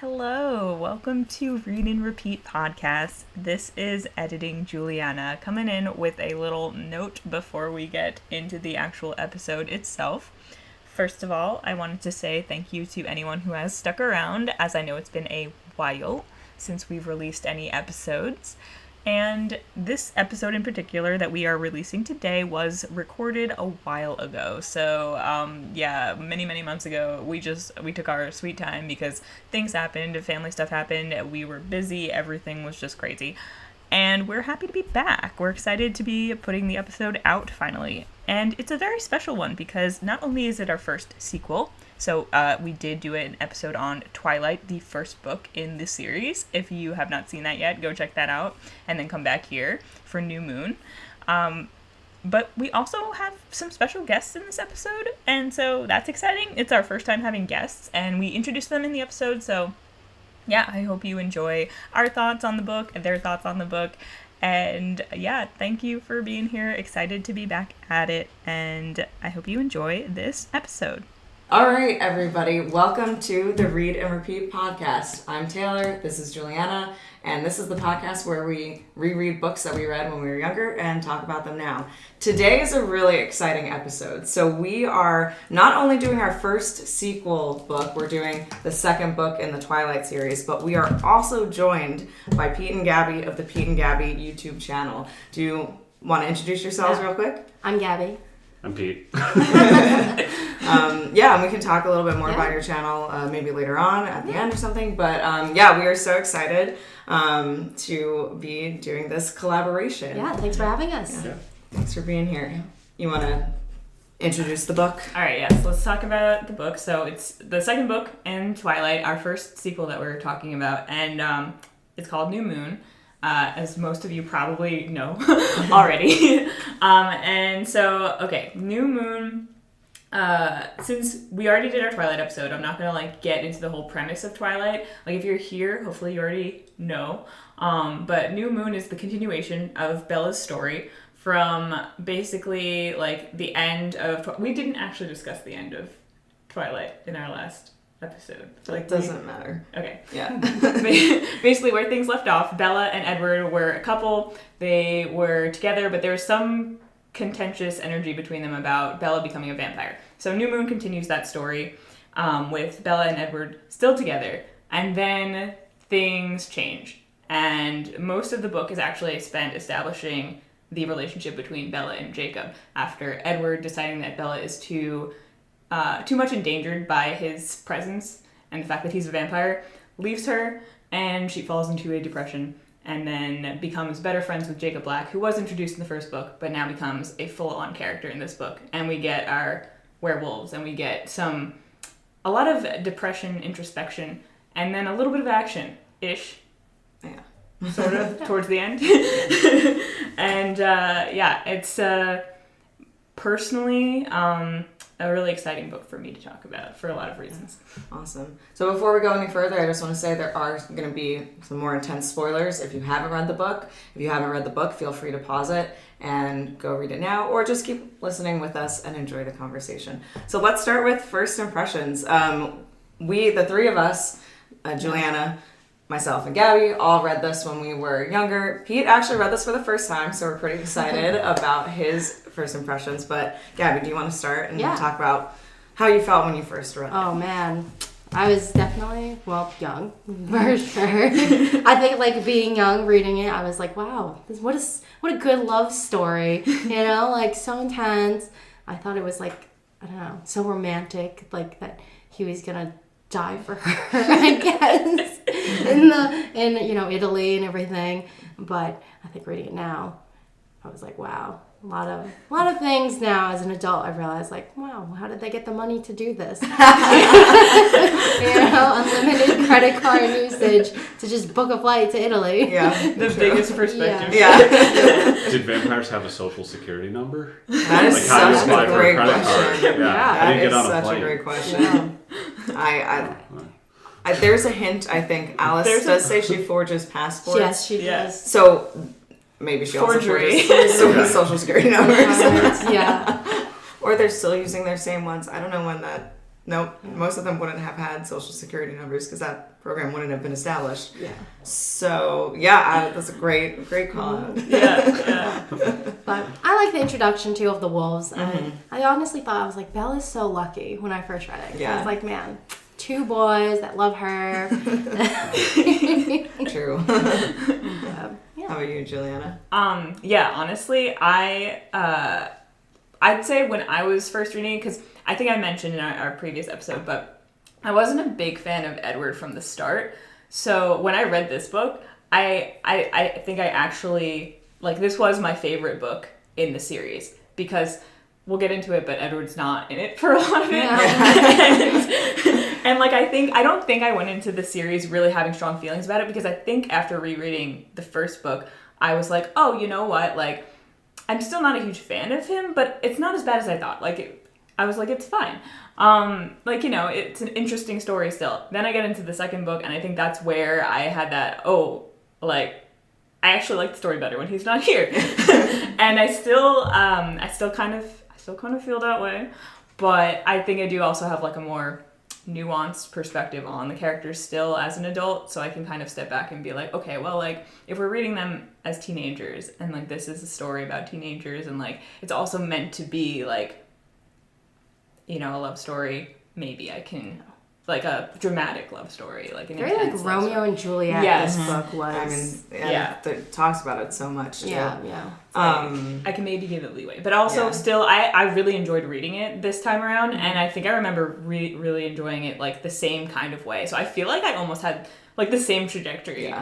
Hello, welcome to Read and Repeat podcast. This is editing Juliana coming in with a little note before we get into the actual episode itself. First of all, I wanted to say thank you to anyone who has stuck around, as I know it's been a while since we've released any episodes. And this episode in particular that we are releasing today was recorded a while ago. So, many months ago, we took our sweet time because things happened, family stuff happened, we were busy, everything was just crazy. And we're happy to be back. We're excited to be putting the episode out finally. And it's a very special one because not only is it our first sequel, so we did do an episode on Twilight, the first book in the series. If you have not seen that yet, go check that out and then come back here for New Moon. But we also have some special guests in this episode, and so that's exciting. It's our first time having guests, and we introduced them in the episode, so yeah, I hope you enjoy our thoughts on the book and their thoughts on the book. And yeah, thank you for being here. Excited to be back at it, and I hope you enjoy this episode. All right, everybody, welcome to the Read and Repeat podcast. I'm Taylor, this is Juliana, and this is the podcast where we reread books that we read when we were younger and talk about them now. Today is a really exciting episode. So we are not only doing our first sequel book, we're doing the second book in the Twilight series, but we are also joined by Pete and Gabby of the Pete and Gabby YouTube channel. Do you want to introduce yourselves real quick? I'm Gabby. I'm Pete. And we can talk a little bit more about your channel maybe later on at the end or something. But we are so excited to be doing this collaboration. Yeah, thanks for having us. Yeah. Thanks for being here. You want to introduce the book? All right, yes, let's talk about the book. So it's the second book in Twilight, our first sequel that we're talking about, and it's called New Moon. As most of you probably know already. New Moon, since we already did our Twilight episode, I'm not going to get into the whole premise of Twilight. If you're here, hopefully you already know. But New Moon is the continuation of Bella's story from basically the end of... We didn't actually discuss the end of Twilight in our last episode. It doesn't matter. Okay. Yeah. Basically, where things left off, Bella and Edward were a couple. They were together, but there was some contentious energy between them about Bella becoming a vampire. So New Moon continues that story with Bella and Edward still together. And then things change. And most of the book is actually spent establishing the relationship between Bella and Jacob after Edward deciding that Bella is too much endangered by his presence and the fact that he's a vampire, leaves her, and she falls into a depression and then becomes better friends with Jacob Black, who was introduced in the first book, but now becomes a full-on character in this book. And we get our werewolves, and we get a lot of depression, introspection, and then a little bit of action-ish. Yeah. Sort of, towards the end. And, it's personally... a really exciting book for me to talk about for a lot of reasons. Awesome. So before we go any further, I just want to say there are going to be some more intense spoilers if you haven't read the book. If you haven't read the book, feel free to pause it and go read it now, or just keep listening with us and enjoy the conversation. So let's start with first impressions. The three of us, Juliana, myself, and Gabby, all read this when we were younger. Pete actually read this for the first time, so we're pretty excited about his first impressions. But Gabby, do you want to start and talk about how you felt when you first read it? Oh man, I was definitely, young, for sure. I think being young, reading it, I was like, wow, what a good love story, so intense. I thought it was I don't know, so romantic, that he was gonna die for her, I guess, in Italy and everything. But I think reading it now, I was like, wow, a lot of things now as an adult. I realized wow, how did they get the money to do this? Unlimited credit card usage to just book a flight to Italy. Yeah, the biggest perspective. Yeah. Did vampires have a social security number? That is such a great question. I didn't get on a such plane. a great question. I there's a hint. I think Alice does say she forges passports. Yes, she does. So maybe she also forges social security numbers. Yeah. Or they're still using their same ones. I don't know when that Nope. Most of them wouldn't have had social security numbers because that program wouldn't have been established. Yeah. So, yeah, that's a great call out. Yeah. But I like the introduction, too, of the wolves. And I honestly thought, I was like, Belle is so lucky when I first read it. 'Cause I was like, man, 2 boys that love her. True. Yeah. How about you, Juliana? Yeah, honestly, I'd say when I was first reading it, because I think I mentioned in our previous episode, but I wasn't a big fan of Edward from the start. So when I read this book, I think I actually, like, this was my favorite book in the series, because we'll get into it, but Edward's not in it for a lot of it. And like, I don't think I went into the series really having strong feelings about it, because I think after rereading the first book, I was like, oh, you know what, like, I'm still not a huge fan of him, but it's not as bad as I thought. Like, I was like, it's fine. Like, you know, it's an interesting story still. Then I get into the second book, and I think that's where I had that, like, I actually like the story better when he's not here. And I still kind of feel that way. But I think I do also have, like, a more nuanced perspective on the characters still as an adult, so I can kind of step back and be like, okay, well, like, if we're reading them as teenagers, and, like, this is a story about teenagers, and, like, it's also meant to be, like, you know, a love story, maybe I can, like, a dramatic love story, like an Very like intense love Romeo story. and Juliet. Yes. This book was. I mean, it talks about it so much, too. Yeah. I can maybe give it leeway, but also still, I really enjoyed reading it this time around, and I think I remember really enjoying it, like, the same kind of way. So I feel like I almost had, like, the same trajectory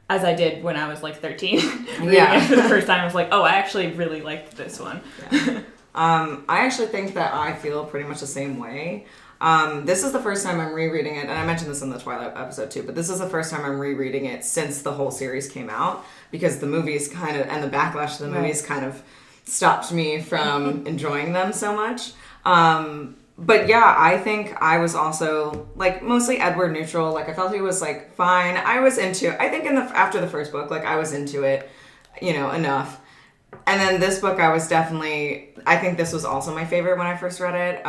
as I did when I was, like, 13. Reading it for the first time, I was like, oh, I actually really liked this one. Yeah. I actually think that I feel pretty much the same way. This is the first time I'm rereading it, and I mentioned this in the Twilight episode too, but this is the first time I'm rereading it since the whole series came out, because the movies kind of, and the backlash to the movies kind of stopped me from enjoying them so much. But yeah, I think I was also, like, mostly Edward neutral. Like, I felt he was, like, fine. I was into, I think after the first book, like, I was into it, you know, enough. And then this book, I was definitely, I think this was also my favorite when I first read it.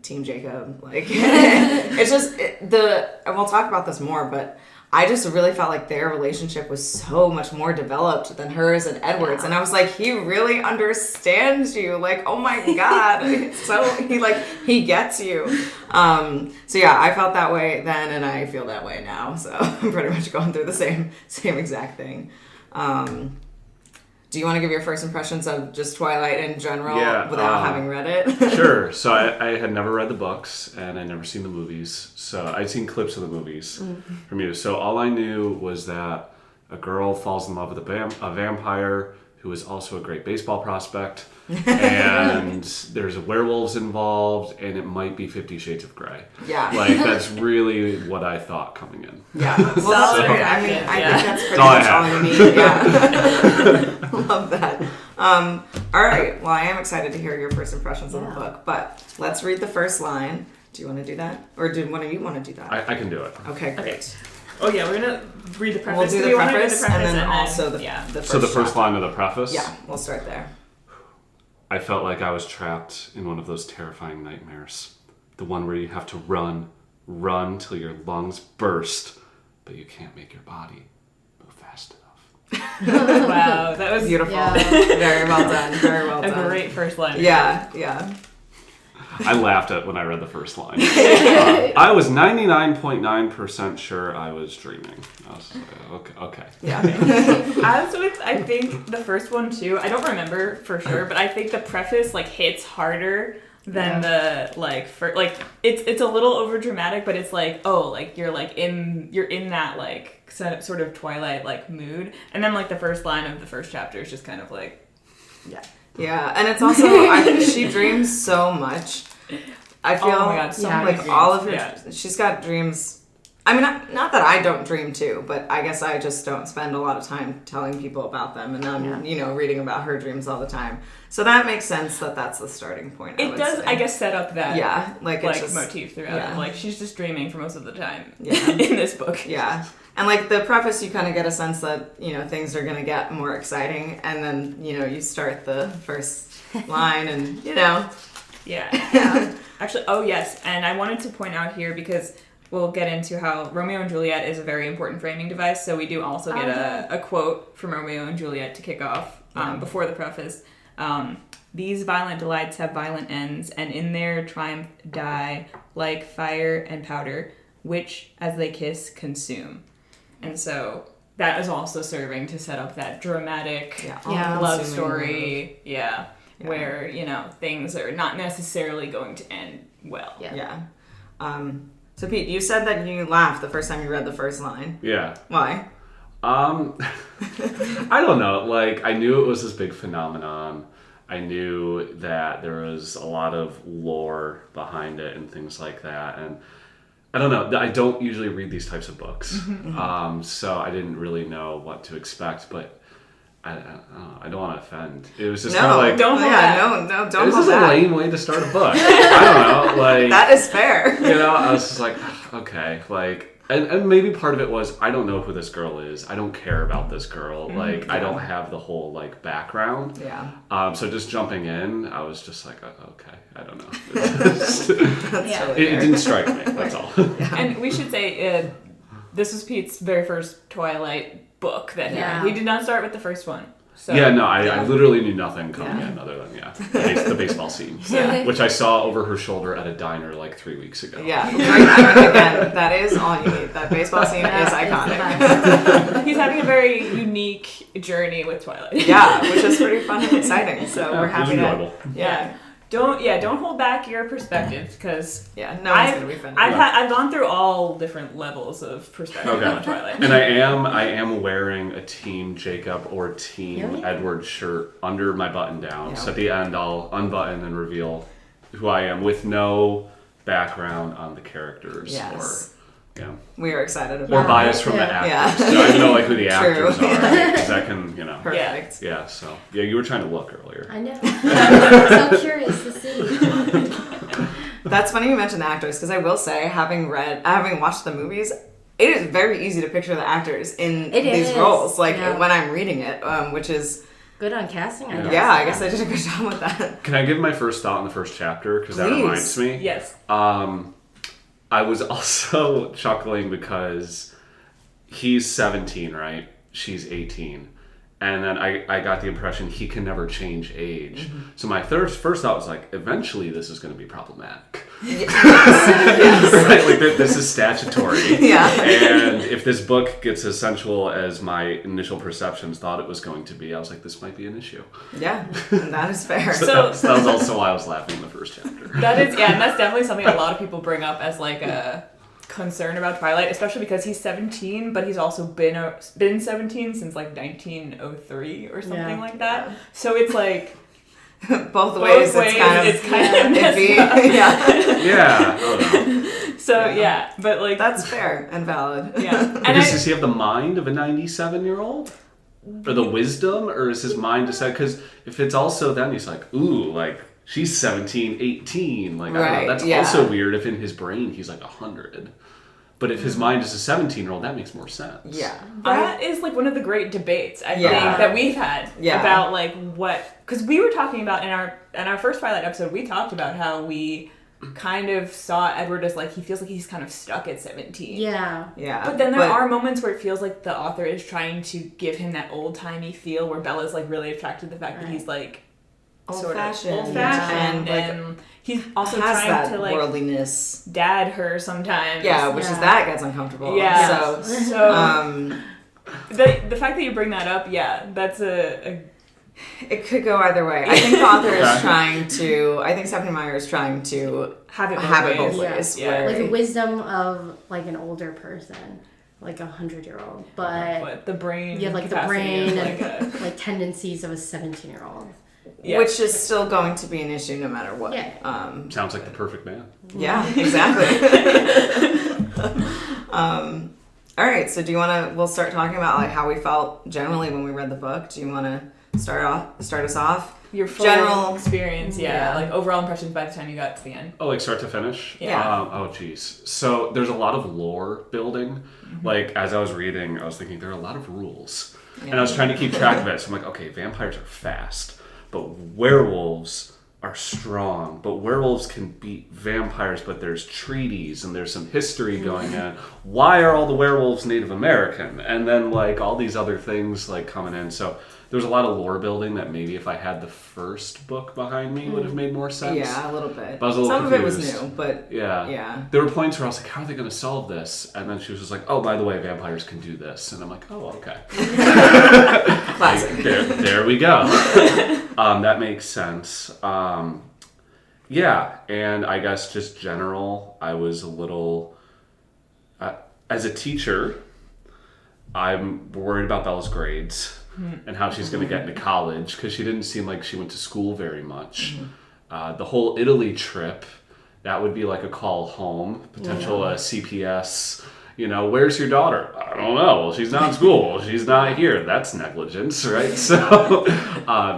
Team Jacob, like, it's just, and we'll talk about this more, but I just really felt like their relationship was so much more developed than hers and Edward's. And I was like, he really understands you. Like, oh my God. So he gets you. So yeah, I felt that way then, and I feel that way now. So I'm pretty much going through the same exact thing. Do you want to give your first impressions of just Twilight in general without having read it? Sure. So I had never read the books, and I'd never seen the movies. So I'd seen clips of the movies from you. So all I knew was that a girl falls in love with a vampire who is also a great baseball prospect, and there's werewolves involved, and it might be 50 Shades of Grey. Yeah. Like, that's really what I thought coming in. Yeah. Well, that's great. I mean, I think that's pretty much all you need. Yeah. Love that. All right. Well, I am excited to hear your first impressions of the book, but let's read the first line. Do you want to do that? Or do one of you want to do that? I can do it. Okay, great. Oh yeah, we're gonna read the preface. We'll do the preface, and then also the first So the first chapter. line of the preface? Yeah, we'll start there. I felt like I was trapped in one of those terrifying nightmares. The one where you have to run till your lungs burst, but you can't make your body move fast enough. Wow, that was beautiful. Yeah. Very well done. Very well done. A great first line. Yeah. I laughed at when I read the first line. I was 99.9% sure I was dreaming. I was okay. Yeah. As with, I think, the first one too, I don't remember for sure, but I think the preface, like, hits harder than the, like, it's a little over dramatic, but it's like, oh, like, you're in that, like, sort of Twilight, like, mood. And then, like, the first line of the first chapter is just kind of like, Yeah, and it's also, she dreams so much. I feel oh my God, so many like dreams. all of her, she's got dreams. I mean, not that I don't dream too, but I guess I just don't spend a lot of time telling people about them, and I'm, reading about her dreams all the time. So that makes sense that that's the starting point. It does, I guess, set up that like motif throughout it. Like, she's just dreaming for most of the time in this book. Yeah. And, like, the preface, you kind of get a sense that, things are going to get more exciting. And then, you start the first line and, Yeah. Actually, oh yes, and I wanted to point out here because we'll get into how Romeo and Juliet is a very important framing device, so we do also get a quote from Romeo and Juliet to kick off before the preface. These violent delights have violent ends, and in their triumph die like fire and powder, which, as they kiss, consume. And so that is also serving to set up that dramatic love story, where, you know, things are not necessarily going to end well. Yeah. So Pete, you said that you laughed the first time you read the first line. Yeah. Why? I don't know. Like, I knew it was this big phenomenon. I knew that there was a lot of lore behind it and things like that. And I don't know. I don't usually read these types of books. So I didn't really know what to expect, but I don't want to offend. It was just kind of like... don't hold that. Don't This hold is a that. lame way to start a book. I don't know. Like, That is fair. you know, I was just like, okay. Like, and maybe part of it was, I don't know who this girl is. I don't care about this girl. Like, I don't have the whole, like, background. Yeah. So just jumping in, I was just like, okay, I don't know. That's totally It fair. didn't strike me, that's all. And we should say, this was Pete's very first Twilight book that he read. He did not start with the first one. So, Yeah, no, I literally knew nothing coming in other than, the baseball scene, which I saw over her shoulder at a diner like 3 weeks ago. Yeah. I mean, again, that is all you need. That baseball scene is iconic. He's having a very unique journey with Twilight. Yeah, which is pretty fun and exciting. So we're It was happy enjoyable. to. Yeah. Don't hold back your perspective, because Yeah, no one's gonna be offended. I've gone through all different levels of perspective on Twilight. And I am wearing a Team Jacob or Team Edward shirt under my button down. Yeah. So at the end, I'll unbutton and reveal who I am with no background on the characters Yes. or We are excited about or bias from the actors. Yeah. So I don't know like who the True. actors are, because that can, you know. Perfect. Yeah. So you were trying to look earlier. I know. I'm so curious to see. That's funny you mentioned the actors, because I will say, having watched the movies, it is very easy to picture the actors in these roles, like when I'm reading it, which is good on casting, I guess. Yeah, I guess I did a good job with that. Can I give my first thought in the first chapter? Because that Please. reminds me. Yes. I was also chuckling because he's 17, right? She's 18. And then I got the impression he can never change age. So my first thought was like, eventually this is going to be problematic. Right? Like this is statutory. Yeah. And if this book gets as sensual as my initial perceptions thought it was going to be, I was like, this might be an issue. Yeah, that is fair. So that was also why I was laughing in the first chapter. That is, and that's definitely something a lot of people bring up as like a concern about Twilight, especially because he's 17, but he's also been 17 since like 1903 or something like that. So it's like both ways it's kind of iffy. Yeah. Oh, so but like that's fair and valid. Yeah. And does he have the mind of a 97-year-old? Or the wisdom? Or is his mind decided? Because if it's also then he's like, ooh, like she's 17, 18. Like, I don't know. That's also weird if in his brain he's like 100. But if his mind is a 17-year-old, that makes more sense. Yeah. That is like one of the great debates I think that we've had about like what, because we were talking about in our first Twilight episode, we talked about how we kind of saw Edward as like, he feels like he's kind of stuck at 17. Yeah. But then there are moments where it feels like the author is trying to give him that old-timey feel where Bella's like really attracted to the fact that he's like old-fashioned. And he's also has trying that to like worldliness. dad her sometimes. Yeah, which is that gets uncomfortable. Yeah. So the fact that you bring that up, that's a it could go either way. I think the author is trying to. I think Stephenie Meyer is trying to have it both ways. Yeah. Like the wisdom of like an older person, like 100-year-old, but the brain. You have like the brain like and like tendencies of a 17-year-old. Yeah. Which is still going to be an issue no matter what. Yeah. Sounds like the perfect man. Yeah, exactly. All right, so we'll start talking about like how we felt generally when we read the book. Do you want to start us off? Your full general experience, like overall impressions by the time you got to the end. Oh, like start to finish? Yeah. Oh, geez. So there's a lot of lore building. Like, as I was reading, I was thinking there are a lot of rules. Yeah. And I was trying to keep track of it. So I'm like, okay, vampires are fast. But werewolves are strong, but werewolves can beat vampires, but there's treaties and there's some history going on. Why are all the werewolves Native American? And then like all these other things like coming in. So there's a lot of lore building that maybe if I had the first book behind me would have made more sense. Yeah, a little bit. But I was a little Some confused. of it was new, but yeah. There were points where I was like, how are they going to solve this? And then she was just like, oh, by the way, vampires can do this. And I'm like, oh, okay. classic. There we go. That makes sense. Yeah, and I guess just general, I was a little... as a teacher, I'm worried about Bella's grades and how she's going to get into college, because she didn't seem like she went to school very much. The whole Italy trip, that would be like a call home, potential CPS... You know, where's your daughter? I don't know. Well, she's not in school. Well, she's not here. That's negligence, right? So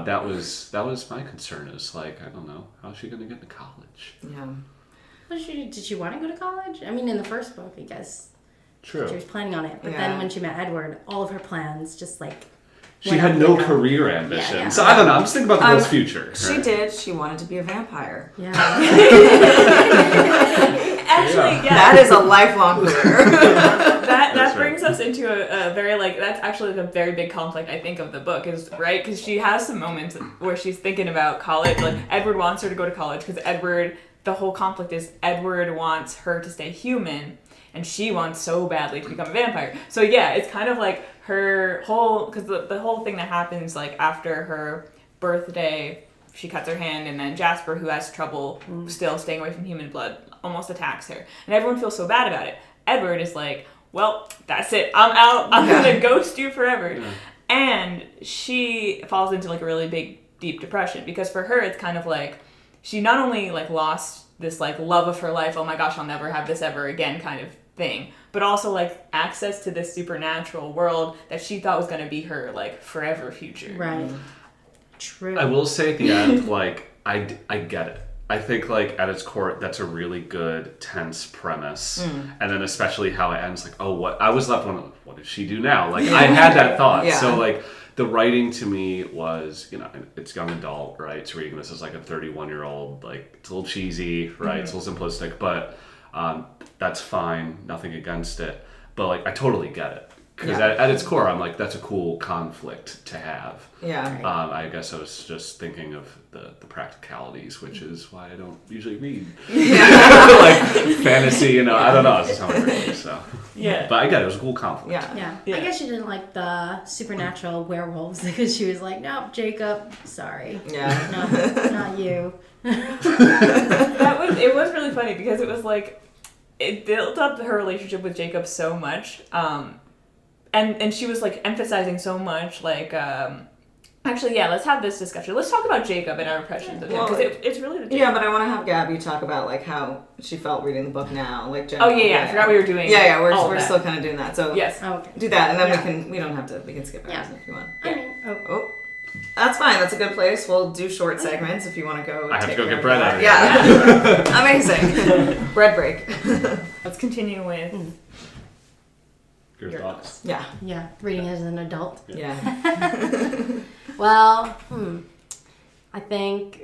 that was my concern. Is like, I don't know, how's she going to get into college? Yeah. Well, did she want to go to college? I mean, in the first book, I guess. True. She was planning on it, but then when she met Edward, all of her plans just like. She had no career ambition. Yeah. So I don't know. I'm just thinking about the girl's future. She did. She wanted to be a vampire. Yeah. Actually, yeah. That is a lifelong career. That brings us into a very, like, that's actually a very big conflict, I think, of the book, is, right? Because she has some moments where she's thinking about college. Like, Edward wants her to go to college because the whole conflict is Edward wants her to stay human, and she wants so badly to become a vampire. So, yeah, it's kind of like her whole, because the whole thing that happens, like, after her birthday, she cuts her hand, and then Jasper, who has trouble still staying away from human blood, almost attacks her. And everyone feels so bad about it. Edward is like, well, that's it. I'm out. I'm going to ghost you forever. Yeah. And she falls into, like, a really big, deep depression. Because for her, it's kind of like, she not only, like, lost this, like, love of her life, oh my gosh, I'll never have this ever again kind of thing, but also, like, access to this supernatural world that she thought was going to be her, like, forever future. Right. True. I will say at the end, like, I get it. I think, like, at its core, that's a really good, tense premise. And then especially how it ends, like, oh, what? I was left wondering, what does she do now? Like, I had that thought. Yeah. So, like, the writing to me was, you know, it's young adult, right? It's reading this as, like, a 31-year-old, like, it's a little cheesy, right? It's a little simplistic, but that's fine. Nothing against it. But, like, I totally get it. Because at its core, I'm like, that's a cool conflict to have. Yeah. I guess I was just thinking of the practicalities, which is why I don't usually read. Like fantasy, you know, I don't know. It's just how I read. So. Yeah. But I get it. It was a cool conflict. Yeah. I guess she didn't like the supernatural werewolves because she was like, nope, Jacob, sorry. Yeah. No, not you. It was really funny because it was like, it built up her relationship with Jacob so much. And she was, like, emphasizing so much, like, actually, yeah, let's have this discussion. Let's talk about Jacob and our impressions of him, because it's really the Jacob. Yeah, but I want to have Gabby talk about, like, how she felt reading the book now, like, Oh, yeah, I forgot we were doing we're still kind of doing that, so yes. Okay. do that, and then we can skip it if you want. I mean, Oh. That's fine. That's a good place. We'll do short segments if you want to go. I have to go get of bread out that. of here. Yeah. Amazing. Bread break. Let's continue with Your thoughts? Yeah. reading as an adult. Yeah. Well, I feel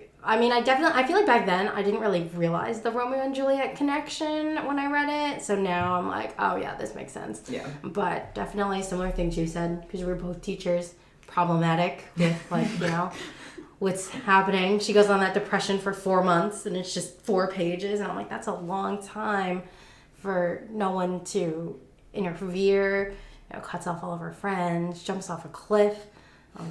like back then I didn't really realize the Romeo and Juliet connection when I read it. So now I'm like, oh yeah, this makes sense. Yeah. But definitely similar things you said, because we were both teachers, problematic with, like, you know, what's happening. She goes on that depression for 4 months and it's just 4 pages. And I'm like, that's a long time for no one to interfere, you know, cuts off all of her friends, jumps off a cliff. I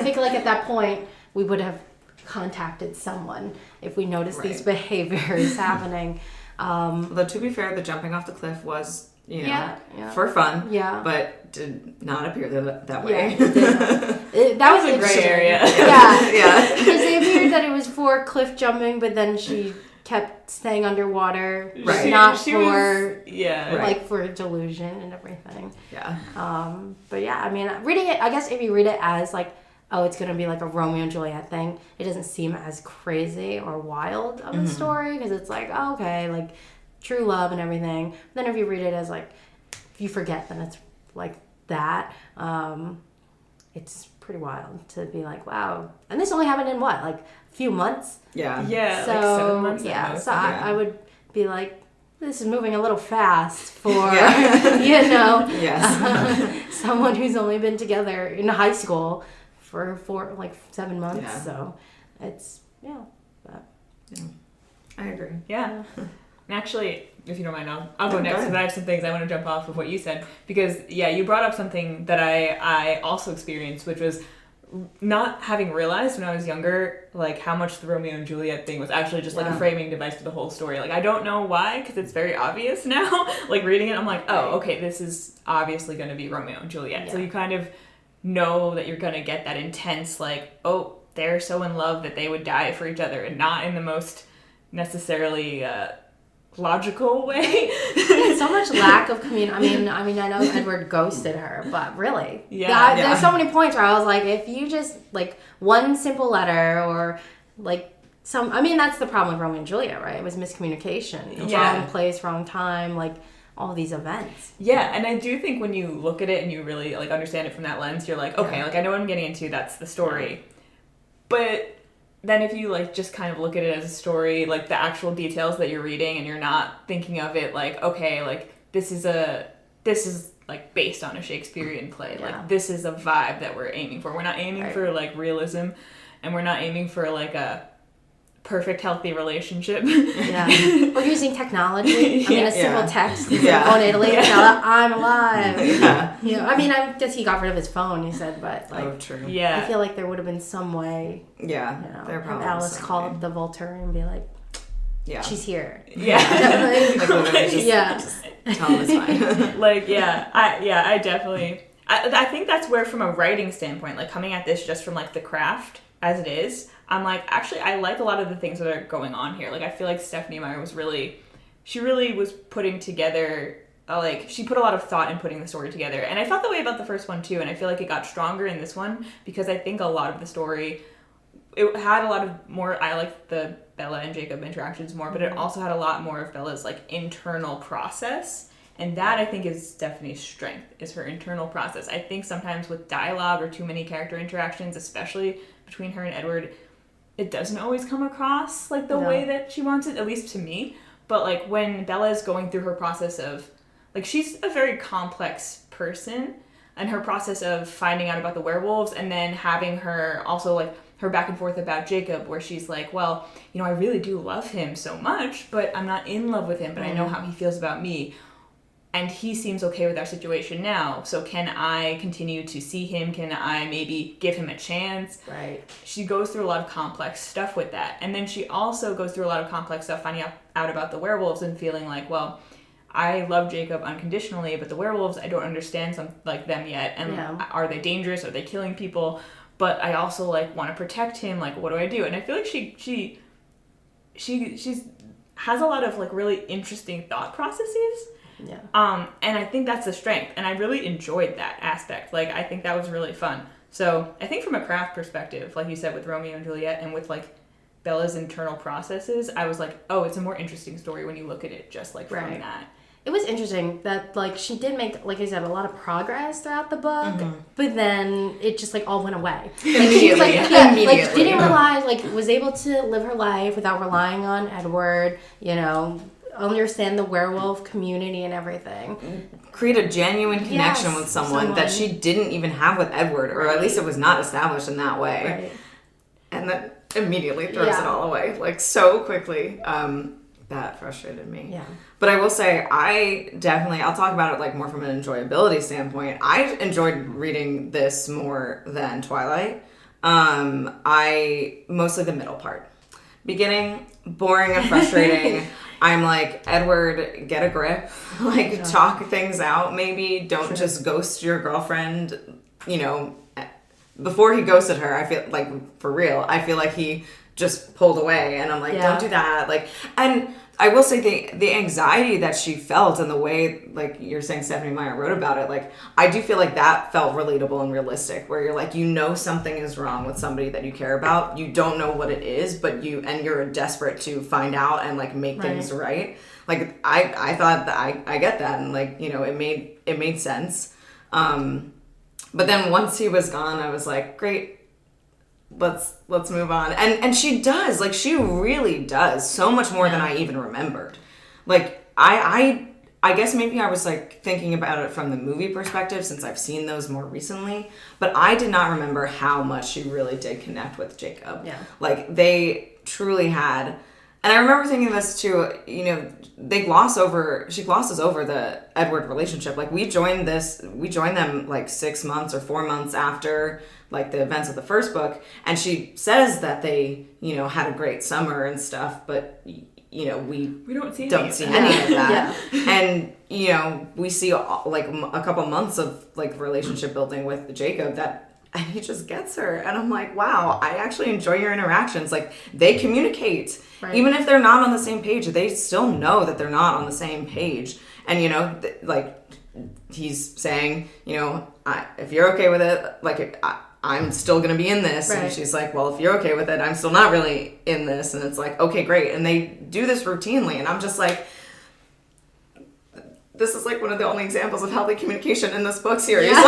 think, like, at that point we would have contacted someone if we noticed these behaviors happening. Though, to be fair, the jumping off the cliff was, you know, for fun. Yeah. But did not appear that way. That was a gray area. Yeah. Because it appeared that it was for cliff jumping, but then she kept staying underwater, not for for delusion and everything. Yeah. But yeah, I mean, reading it, I guess if you read it as like, oh, it's gonna be like a Romeo and Juliet thing, it doesn't seem as crazy or wild of a story, because it's like, oh, okay, like true love and everything. But then if you read it as like, if you forget, then it's like that. It's pretty wild to be like, wow. And this only happened in what, like a few months? Yeah. Yeah, So, like 7 months at yeah, most. so I would be like, this is moving a little fast for, Yes. someone who's only been together in high school for 7 months. Yeah. So it's, but. I agree. Yeah. And actually, if you don't mind, I'll go No, next go because I have some things I want to jump off of what you said. Because, you brought up something that I also experienced, which was not having realized when I was younger, like, how much the Romeo and Juliet thing was actually just, like, a framing device to the whole story. Like, I don't know why, because it's very obvious now. Like, reading it, I'm like, oh, okay, this is obviously going to be Romeo and Juliet. Yeah. So you kind of know that you're going to get that intense, like, oh, they're so in love that they would die for each other, and not in the most necessarily logical way. So much lack of communication. I mean, I know Edward ghosted her, but really, Yeah. there's so many points where I was like, if you just like one simple letter or like some, I mean, that's the problem with Romeo and Juliet, right? It was miscommunication, Yeah. wrong place, wrong time, like all these events. Yeah, and I do think when you look at it and you really like understand it from that lens, you're like, okay, like I know what I'm getting into. That's the story. Like, but then if you like just kind of look at it as a story, like the actual details that you're reading, and you're not thinking of it like, okay, like this is like based on a Shakespearean play. Yeah. Like this is a vibe that we're aiming for. We're not aiming for like realism, and we're not aiming for like a perfect healthy relationship. Yeah, we're using technology. I mean, a simple text. He's like, going to Italy. Yeah. I'm alive. Yeah. I mean, I guess he got rid of his phone. He said, but like, Oh, true. Yeah. I feel like there would have been some way. Yeah. Have They're probably Alice the same call way. up the Voltaire and be like, Yeah. she's here. Yeah. Like, literally just, Yeah. just tell them it's fine. Like, I definitely, I think that's where, from a writing standpoint, like coming at this just from like the craft as it is, I'm like, actually, I like a lot of the things that are going on here. Like, I feel like Stephenie Meyer was really was putting together, she put a lot of thought in putting the story together. And I felt that way about the first one too, and I feel like it got stronger in this one, because I think a lot of the story, it had a lot of more, I like the Bella and Jacob interactions more, but it also had a lot more of Bella's like internal process. And that, I think, is Stephenie's strength, is her internal process. I think sometimes with dialogue or too many character interactions, especially between her and Edward, it doesn't always come across like the way that she wants it, at least to me. But like when Bella is going through her process of, like, she's a very complex person, and her process of finding out about the werewolves, and then having her also like her back and forth about Jacob, where she's like, well, I really do love him so much, but I'm not in love with him, but I know how he feels about me. And he seems okay with our situation now. So can I continue to see him? Can I maybe give him a chance? Right. She goes through a lot of complex stuff with that. And then she also goes through a lot of complex stuff finding out about the werewolves and feeling like, well, I love Jacob unconditionally, but the werewolves, I don't understand them yet. And are they dangerous? Are they killing people? But I also like want to protect him. Like, what do I do? And I feel like she has a lot of like really interesting thought processes. Yeah. And I think that's a strength, and I really enjoyed that aspect. Like, I think that was really fun. So I think from a craft perspective, like you said, with Romeo and Juliet, and with like Bella's internal processes, I was like, oh, it's a more interesting story when you look at it just like from that. It was interesting that like she did make, like I said, a lot of progress throughout the book, but then it just like all went away. Immediately. Like didn't realize, like was able to live her life without relying on Edward, understand the werewolf community and everything. Create a genuine connection with someone that she didn't even have with Edward, or at least it was not established in that way. Right. And that immediately throws it all away, like so quickly. That frustrated me. Yeah. But I will say, I'll talk about it like more from an enjoyability standpoint. I enjoyed reading this more than Twilight. Mostly the middle part. Beginning, boring and frustrating. I'm like, Edward, get a grip. Like, talk things out, maybe. Don't just ghost your girlfriend, Before he ghosted her, I feel like, for real, I feel like he just pulled away. And I'm like, don't do that. Like, and I will say the anxiety that she felt and the way, like you're saying, Stephenie Meyer wrote about it, like, I do feel like that felt relatable and realistic, where you're like, something is wrong with somebody that you care about. You don't know what it is, but you're desperate to find out and like make things right. Like, I thought that I get that, and like, it made sense. But then once he was gone, I was like, great, let's move on. And she does, like, she really does so much more than I even remembered. Like, I guess maybe I was like thinking about it from the movie perspective since I've seen those more recently, but I did not remember how much she really did connect with Jacob. Yeah. Like, they truly had. And I remember thinking this too, you know, she glosses over the Edward relationship. Like, we joined them like 6 months or 4 months after like the events of the first book. And she says that they, you know, had a great summer and stuff, but you know, we don't see any of that. And, you know, we see like a couple months of like relationship building with Jacob and he just gets her. And I'm like, wow, I actually enjoy your interactions. Like, they communicate. Right. Even if they're not on the same page, they still know that they're not on the same page. And, you know, like, he's saying, you know, if you're okay with it, like, I'm still going to be in this. Right. And she's like, well, if you're okay with it, I'm still not really in this. And it's like, okay, great. And they do this routinely. And I'm just like, this is like one of the only examples of healthy communication in this book series. Yeah.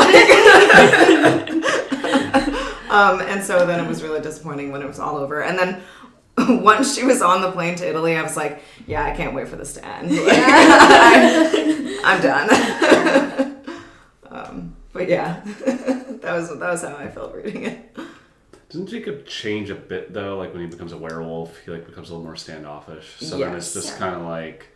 And so then it was really disappointing when it was all over. And then once she was on the plane to Italy, I was like, yeah, I can't wait for this to end. I'm done. But yeah, that was how I felt reading it. Doesn't Jacob change a bit though? Like, when he becomes a werewolf, he like becomes a little more standoffish. So then it's just kind of like,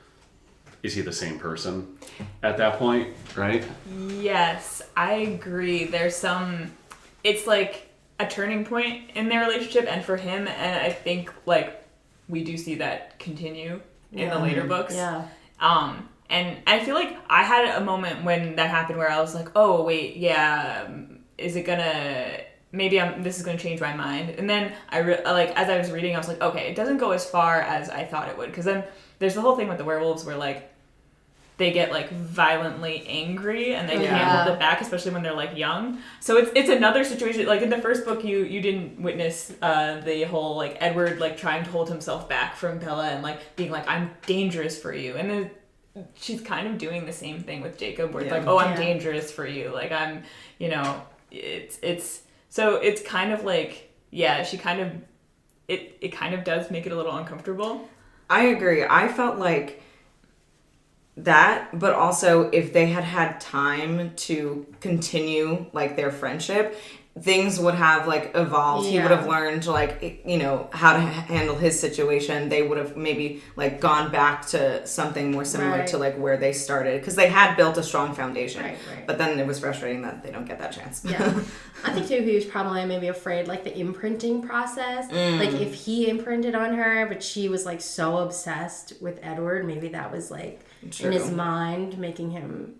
is he the same person at that point, right? Yes, I agree. It's like a turning point in their relationship and for him, and I think like we do see that continue in the later books. Yeah. And I feel like I had a moment when that happened where I was like, oh wait, yeah, is it gonna, maybe this is gonna change my mind. And then as I was reading, I was like, okay, it doesn't go as far as I thought it would, because then there's the whole thing with the werewolves where like they get like violently angry and they can't hold it back, especially when they're like young. So it's another situation. Like in the first book, you didn't witness the whole like Edward like trying to hold himself back from Bella and like being like, I'm dangerous for you. And then she's kind of doing the same thing with Jacob, where it's like, oh, I'm dangerous for you. Like, I'm, you know, so it's kind of like, yeah, she kind of, it kind of does make it a little uncomfortable. I agree. I felt like that, but also if they had time to continue like their friendship, things would have like evolved. He would have learned like, you know, how to handle his situation. They would have maybe like gone back to something more similar to like where they started, because they had built a strong foundation. Right. But then it was frustrating that they don't get that chance. Yeah. I think too he was probably maybe afraid like the imprinting process. Like if he imprinted on her but she was like so obsessed with Edward, maybe that was like in his mind making him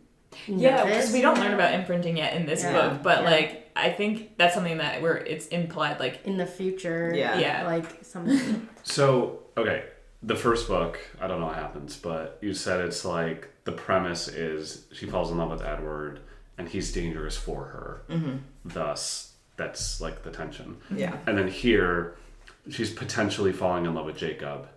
nervous. Yeah, because we don't learn about imprinting yet in this book, but like I think that's something that it's implied like in the future. Yeah. Like something. So, okay, the first book, I don't know what happens, but you said it's like the premise is she falls in love with Edward and he's dangerous for her. Mm-hmm. Thus, that's like the tension. Yeah. And then here, she's potentially falling in love with Jacob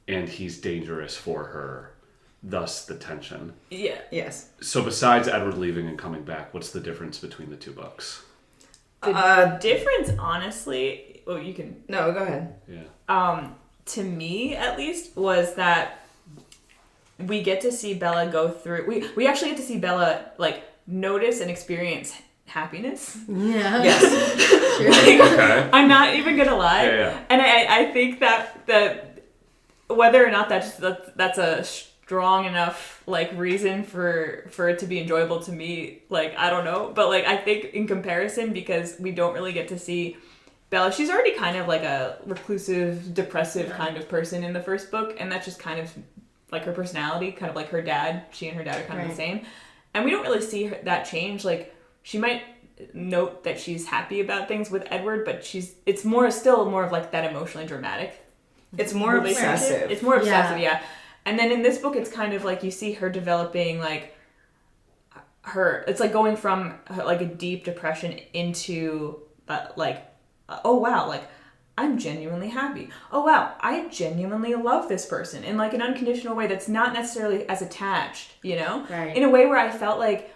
and he's dangerous for her. Thus, the tension. Yeah. Yes. So besides Edward leaving and coming back, what's the difference between the two books? The difference, honestly... Oh, you can... No, go ahead. Yeah. To me, at least, was that we get to see Bella go through... We actually get to see Bella, like, notice and experience happiness. Yeah. Yes. Like, Okay. I'm not even gonna lie. Yeah. And I think that whether or not that's a strong enough like reason for it to be enjoyable to me, like I don't know, but like I think in comparison, because we don't really get to see Bella, she's already kind of like a reclusive, depressive kind of person in the first book, and that's just kind of like her personality, kind of like her dad. She and her dad are kind of the same, and we don't really see that change. Like she might note that she's happy about things with Edward, but it's still more of like that emotionally dramatic. It's more obsessive. It's more obsessive, yeah. And then in this book, it's kind of like you see her developing like it's like going from like a deep depression into oh wow, like I'm genuinely happy. Oh wow, I genuinely love this person in like an unconditional way that's not necessarily as attached, you know? Right. In a way where I felt like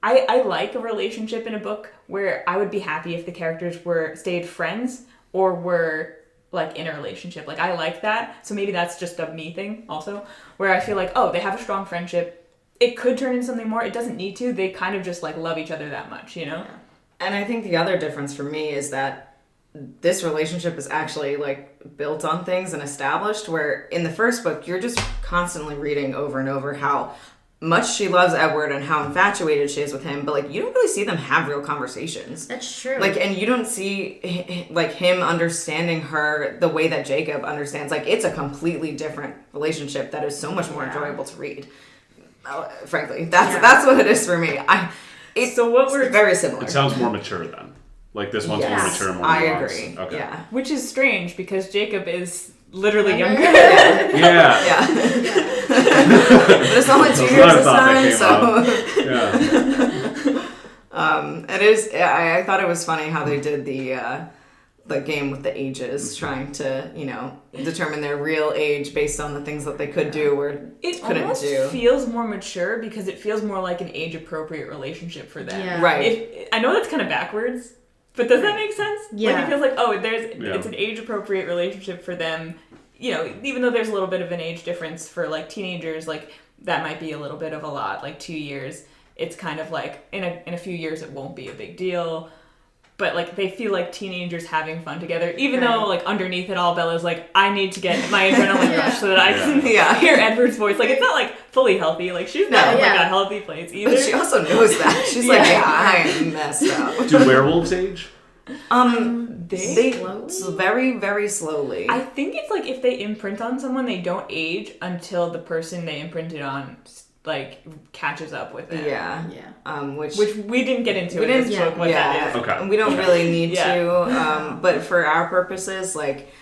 I like a relationship in a book where I would be happy if the characters stayed friends or were like in a relationship. Like I like that. So maybe that's just a me thing also, where I feel like, oh, they have a strong friendship. It could turn into something more. It doesn't need to. They kind of just like love each other that much, you know? Yeah. And I think the other difference for me is that this relationship is actually like built on things and established, where in the first book, you're just constantly reading over and over how much she loves Edward and how infatuated she is with him, but like you don't really see them have real conversations. That's true. Like, and you don't see like him understanding her the way that Jacob understands. Like, it's a completely different relationship that is so much more enjoyable to read. Frankly, that's what it is for me. It's very similar. It sounds more mature then. Like this one's more mature, more I nuanced. agree. Okay. Yeah. Which is strange because Jacob is literally younger. Yeah. But it's only 2 years this time, so. Yeah. It is. I thought it was funny how they did the game with the ages, trying to determine their real age based on the things that they could do or couldn't almost do. Feels more mature because it feels more like an age appropriate relationship for them. Yeah. Right. I know that's kind of backwards, but does that make sense? Yeah. Like it feels like it's an age appropriate relationship for them. Even though there's a little bit of an age difference for like teenagers, like that might be a little bit of a lot. Like 2 years, it's kind of like in a few years it won't be a big deal. But like they feel like teenagers having fun together, even though like underneath it all, Bella's like, I need to get my adrenaline rush so that I can hear Edward's voice. Like it's not like fully healthy. Like she's not like a healthy place either. But she also knows that. She's like, I'm messed up. Do werewolves age? They very, very slowly. I think it's like if they imprint on someone, they don't age until the person they imprinted on like catches up with it. Yeah. Which we didn't get into in this book what that is. Okay. We don't really need to. But for our purposes, like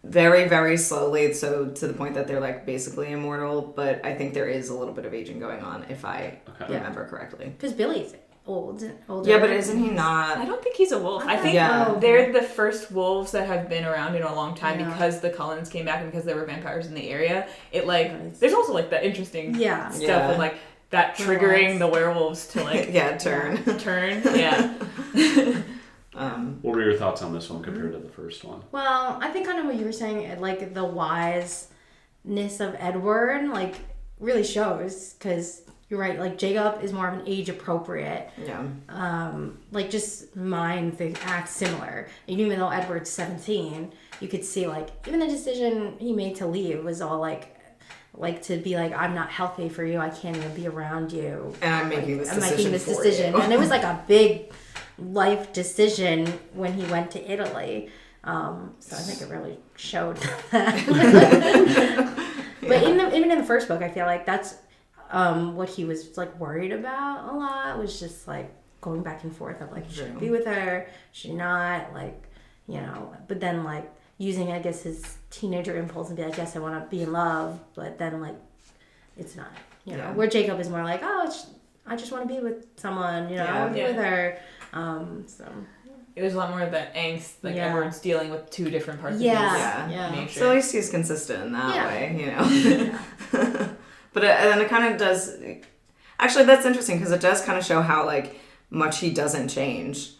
very, very slowly, so to the point that they're like basically immortal. But I think there is a little bit of aging going on, if I remember correctly. Because Billy's older. Yeah, but isn't he not? I don't think he's a wolf. I think they're the first wolves that have been around in a long time because the Cullens came back and because there were vampires in the area. It like there's also like the interesting stuff with like that triggering the werewolves to like turn. What were your thoughts on this one compared to the first one? Well, I think kind of what you were saying, like the wiseness of Edward, like really shows because. You're right, like Jacob is more of an age appropriate. Yeah. Like just mind they act similar. And even though Edward's 17, you could see like even the decision he made to leave was all like to be like, I'm not healthy for you, I can't even be around you. And I'm making this decision. I'm making this for decision. You. And it was like a big life decision when he went to Italy. So I think it really showed that. But even in the first book, I feel like that's what he was like worried about a lot was just like going back and forth of like should I be with her, should I not, like but then like using I guess his teenager impulse and be like, yes, I want to be in love, but then like it's not where Jacob is more like, I just want to be with someone, I want to be with her, so it was a lot more of that angst, like Edward's dealing with two different parts of his nature. So at least he's consistent in that way, But then it kind of does. Actually, that's interesting because it does kind of show how like much he doesn't change.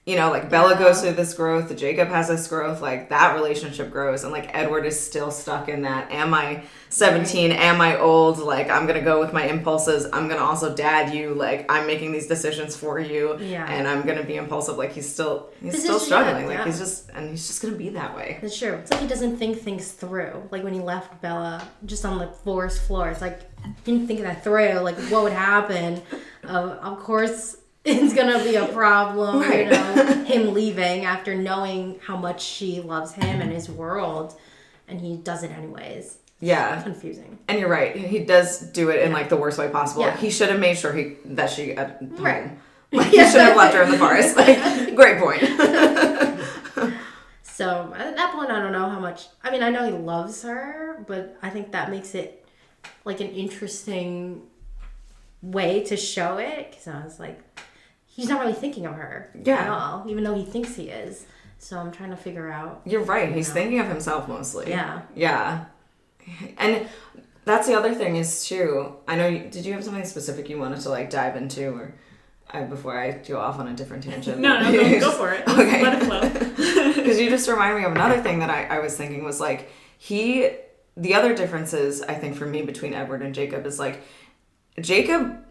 Like Bella goes through this growth, Jacob has this growth, like that relationship grows, and like Edward is still stuck in that. Am I 17? Am I old? Like I'm gonna go with my impulses. I'm gonna also dad you. Like I'm making these decisions for you, and I'm gonna be impulsive. Like he's still struggling. Like he's just gonna be that way. That's true. It's like he doesn't think things through. Like when he left Bella just on the forest floor, it's like he didn't think that through. Like what would happen? Of course. It's gonna be a problem, him leaving after knowing how much she loves him and his world, and he does it anyways. Yeah, it's confusing. And you're right; he does do it in like the worst way possible. Yeah. He should have made sure that she at home. Like he should have left her in the forest. Like, great point. So at that point, I don't know how much. I mean, I know he loves her, but I think that makes it like an interesting way to show it because I was like. He's not really thinking of her at all, even though he thinks he is. So I'm trying to figure out. You're right. He's thinking of himself mostly. Yeah. Yeah. And that's the other thing is too. I know. Did you have something specific you wanted to like dive into, or? before I go off on a different tangent. No, go for it. Okay. Let it flow. Because you just remind me of another thing that I was thinking was like, the other differences, I think, for me between Edward and Jacob is like, Jacob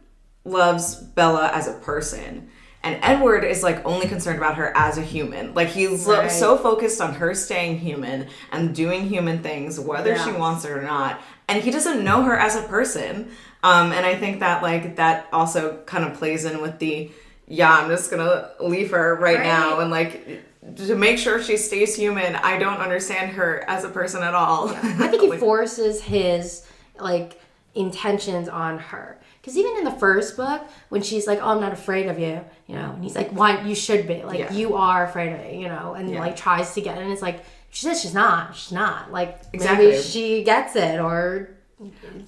loves Bella as a person. And Edward is like only concerned about her as a human. Like he's so focused on her staying human and doing human things, whether she wants it or not. And he doesn't know her as a person. And I think that like that also kind of plays in with I'm just gonna leave her right now and like to make sure she stays human. I don't understand her as a person at all. Yeah. I think he forces his like intentions on her. Because even in the first book, when she's like, "Oh, I'm not afraid of you," and he's like, "Why? You should be. Like, you are afraid of me," and like tries to get it. And it's like, she says she's not. She's not. Like, maybe she gets it, or,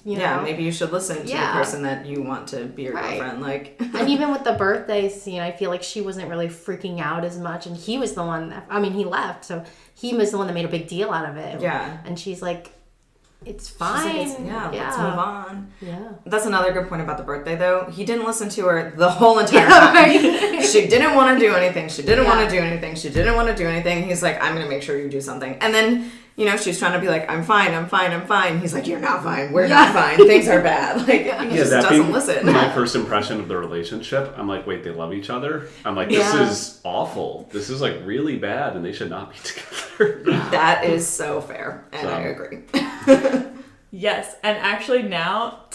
maybe you should listen to the person that you want to be your girlfriend. Like, and even with the birthday scene, I feel like she wasn't really freaking out as much. And he was the one that, he left. So he was the one that made a big deal out of it. Yeah. And she's like, it's fine. Like, let's move on. Yeah. That's another good point about the birthday, though. He didn't listen to her the whole entire time. She didn't want to do anything. She didn't want to do anything. She didn't want to do anything. He's like, I'm going to make sure you do something. And then, she's trying to be like, I'm fine. He's like, you're not fine. We're not fine. Things are bad. Like, he just doesn't listen. My first impression of the relationship, I'm like, wait, they love each other? I'm like, this is awful. This is like really bad and they should not be together. That is so fair. And I agree. Yes, and actually now,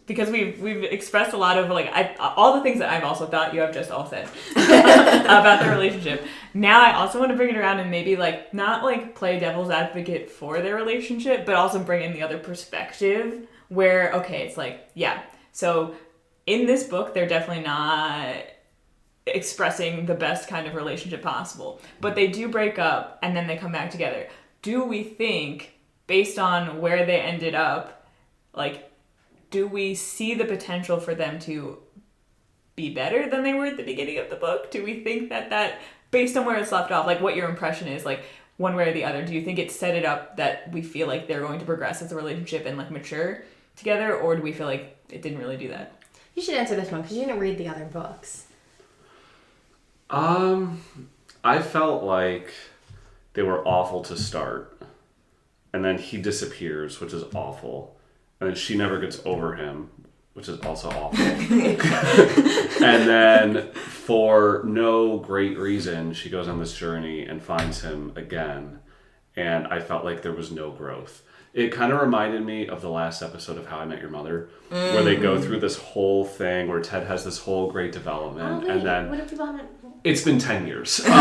because we've expressed a lot of like all the things that I've also thought you have just all said about the relationship. Now I also want to bring it around and maybe like not like play devil's advocate for their relationship, but also bring in the other perspective where it's like so in this book they're definitely not expressing the best kind of relationship possible, but they do break up and then they come back together. Do we think, based on where they ended up, like, do we see the potential for them to be better than they were at the beginning of the book? Do we think that based on where it's left off, like what your impression is, like one way or the other, do you think it set it up that we feel like they're going to progress as a relationship and like mature together, or do we feel like it didn't really do that? You should answer this one because you didn't read the other books. I felt like they were awful to start. And then he disappears, which is awful. And then she never gets over him, which is also awful. And then for no great reason, she goes on this journey and finds him again. And I felt like there was no growth. It kind of reminded me of the last episode of How I Met Your Mother, where they go through this whole thing where Ted has this whole great development. And then what if development? It's been 10 years. And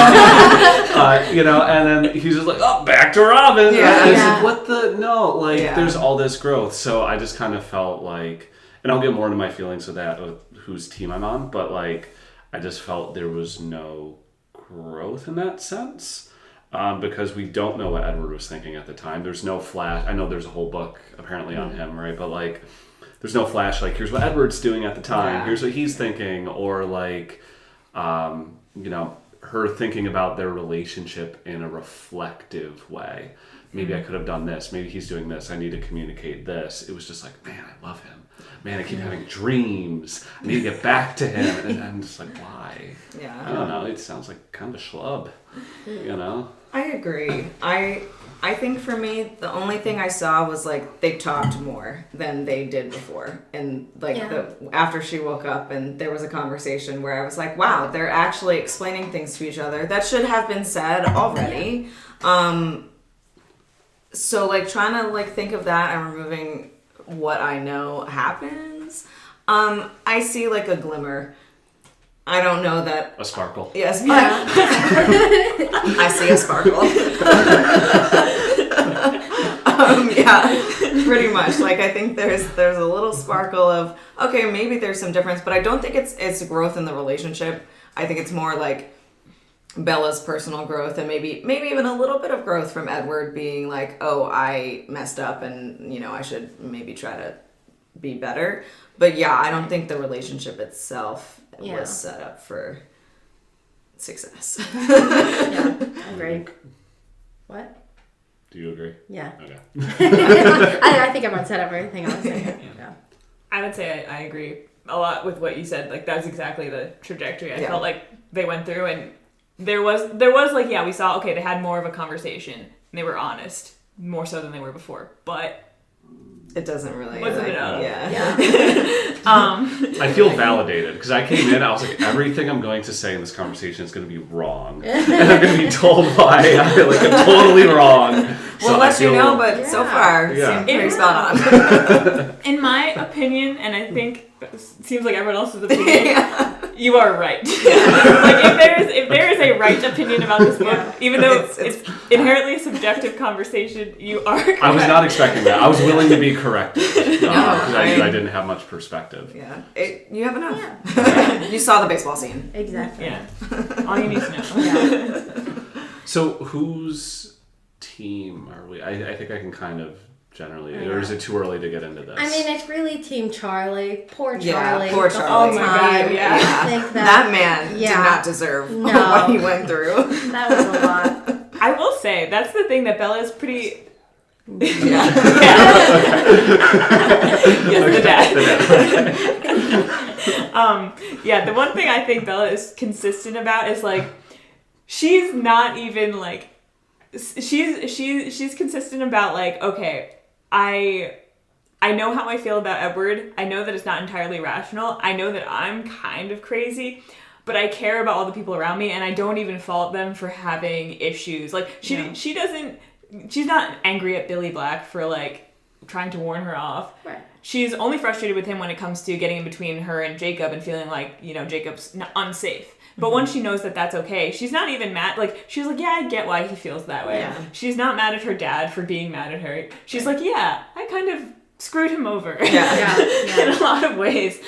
then he's just like, back to Robin. Yeah. And it's like, what the? No, there's all this growth. So I just kind of felt like, and I'll get more into my feelings of that, of whose team I'm on, but like, I just felt there was no growth in that sense. Because we don't know what Edward was thinking at the time. There's no flash. I know there's a whole book apparently on him, right? But like, there's no flash, like, here's what Edward's doing at the time. Here's what he's thinking. Or like, her thinking about their relationship in a reflective way. Maybe I could have done this. Maybe he's doing this. I need to communicate this. It was just like, man, I love him. Man, I keep having dreams. I need to get back to him. And I'm just like, why? Yeah. I don't know. It sounds like kind of a schlub, I agree. I think for me, the only thing I saw was like they talked more than they did before. And like after she woke up and there was a conversation where I was like, wow, they're actually explaining things to each other that should have been said already. So like trying to like think of that and removing what I know happens, I see like a glimmer. I don't know that... A sparkle. Yes. Yeah. I see a sparkle. Pretty much. Like, I think there's a little sparkle of, okay, maybe there's some difference, but I don't think it's growth in the relationship. I think it's more like Bella's personal growth and maybe even a little bit of growth from Edward being like, oh, I messed up and, I should maybe try to be better. But yeah, I don't think the relationship itself was set up for success. Yeah, I agree. What? Do you agree? Yeah. Okay. I think everyone said everything else. Yeah. I would say I agree. a lot with what you said. Like, that's exactly the trajectory I Yeah. felt like they went through, and there was like, yeah, we saw, okay, they had more of a conversation, and they were honest, more so than they were before, but it doesn't really. wasn't enough. Yeah. I feel validated because I came in, I was like, everything I'm going to say in this conversation is going to be wrong. And I'm going to be told why I'm totally wrong. We'll let you know, but so far, Yeah. seems pretty spot on. In my opinion, and I think it seems like everyone else's opinion, you are right. Like, if there is a right opinion about this book, even though it's inherently a subjective conversation, you are correct. I was not expecting that. I was willing to be corrected because I knew I- I didn't have much perspective. Yeah. You have enough. You saw the baseball scene. Exactly. Yeah. All you need to know. Yeah. So whose team are we? I think I can kind of generally, or is it too early to get into this? I mean, it's really Team Charlie. Poor Charlie. Yeah, poor the Charlie. whole Oh my time. God, yeah. I think That man did yeah. not deserve No. what he went through. That was a lot. I will say, that's the thing that Bella is pretty... Yeah. Yes, the dad. Yeah, the one thing I think Bella is consistent about is, like, she's not even, like, she's consistent about, like, okay, I know how I feel about Edward. I know that it's not entirely rational. I know that I'm kind of crazy, but I care about all the people around me, and I don't even fault them for having issues. Like, she doesn't, she's not angry at Billy Black for, like, trying to warn her off. Right. She's only frustrated with him when it comes to getting in between her and Jacob and feeling like, you know, Jacob's unsafe. But once she knows that that's okay, she's not even mad. Like, she's like, yeah, I get why he feels that way. Yeah. She's not mad at her dad for being mad at her. She's like, yeah, I kind of screwed him over. Yeah. In a lot of ways.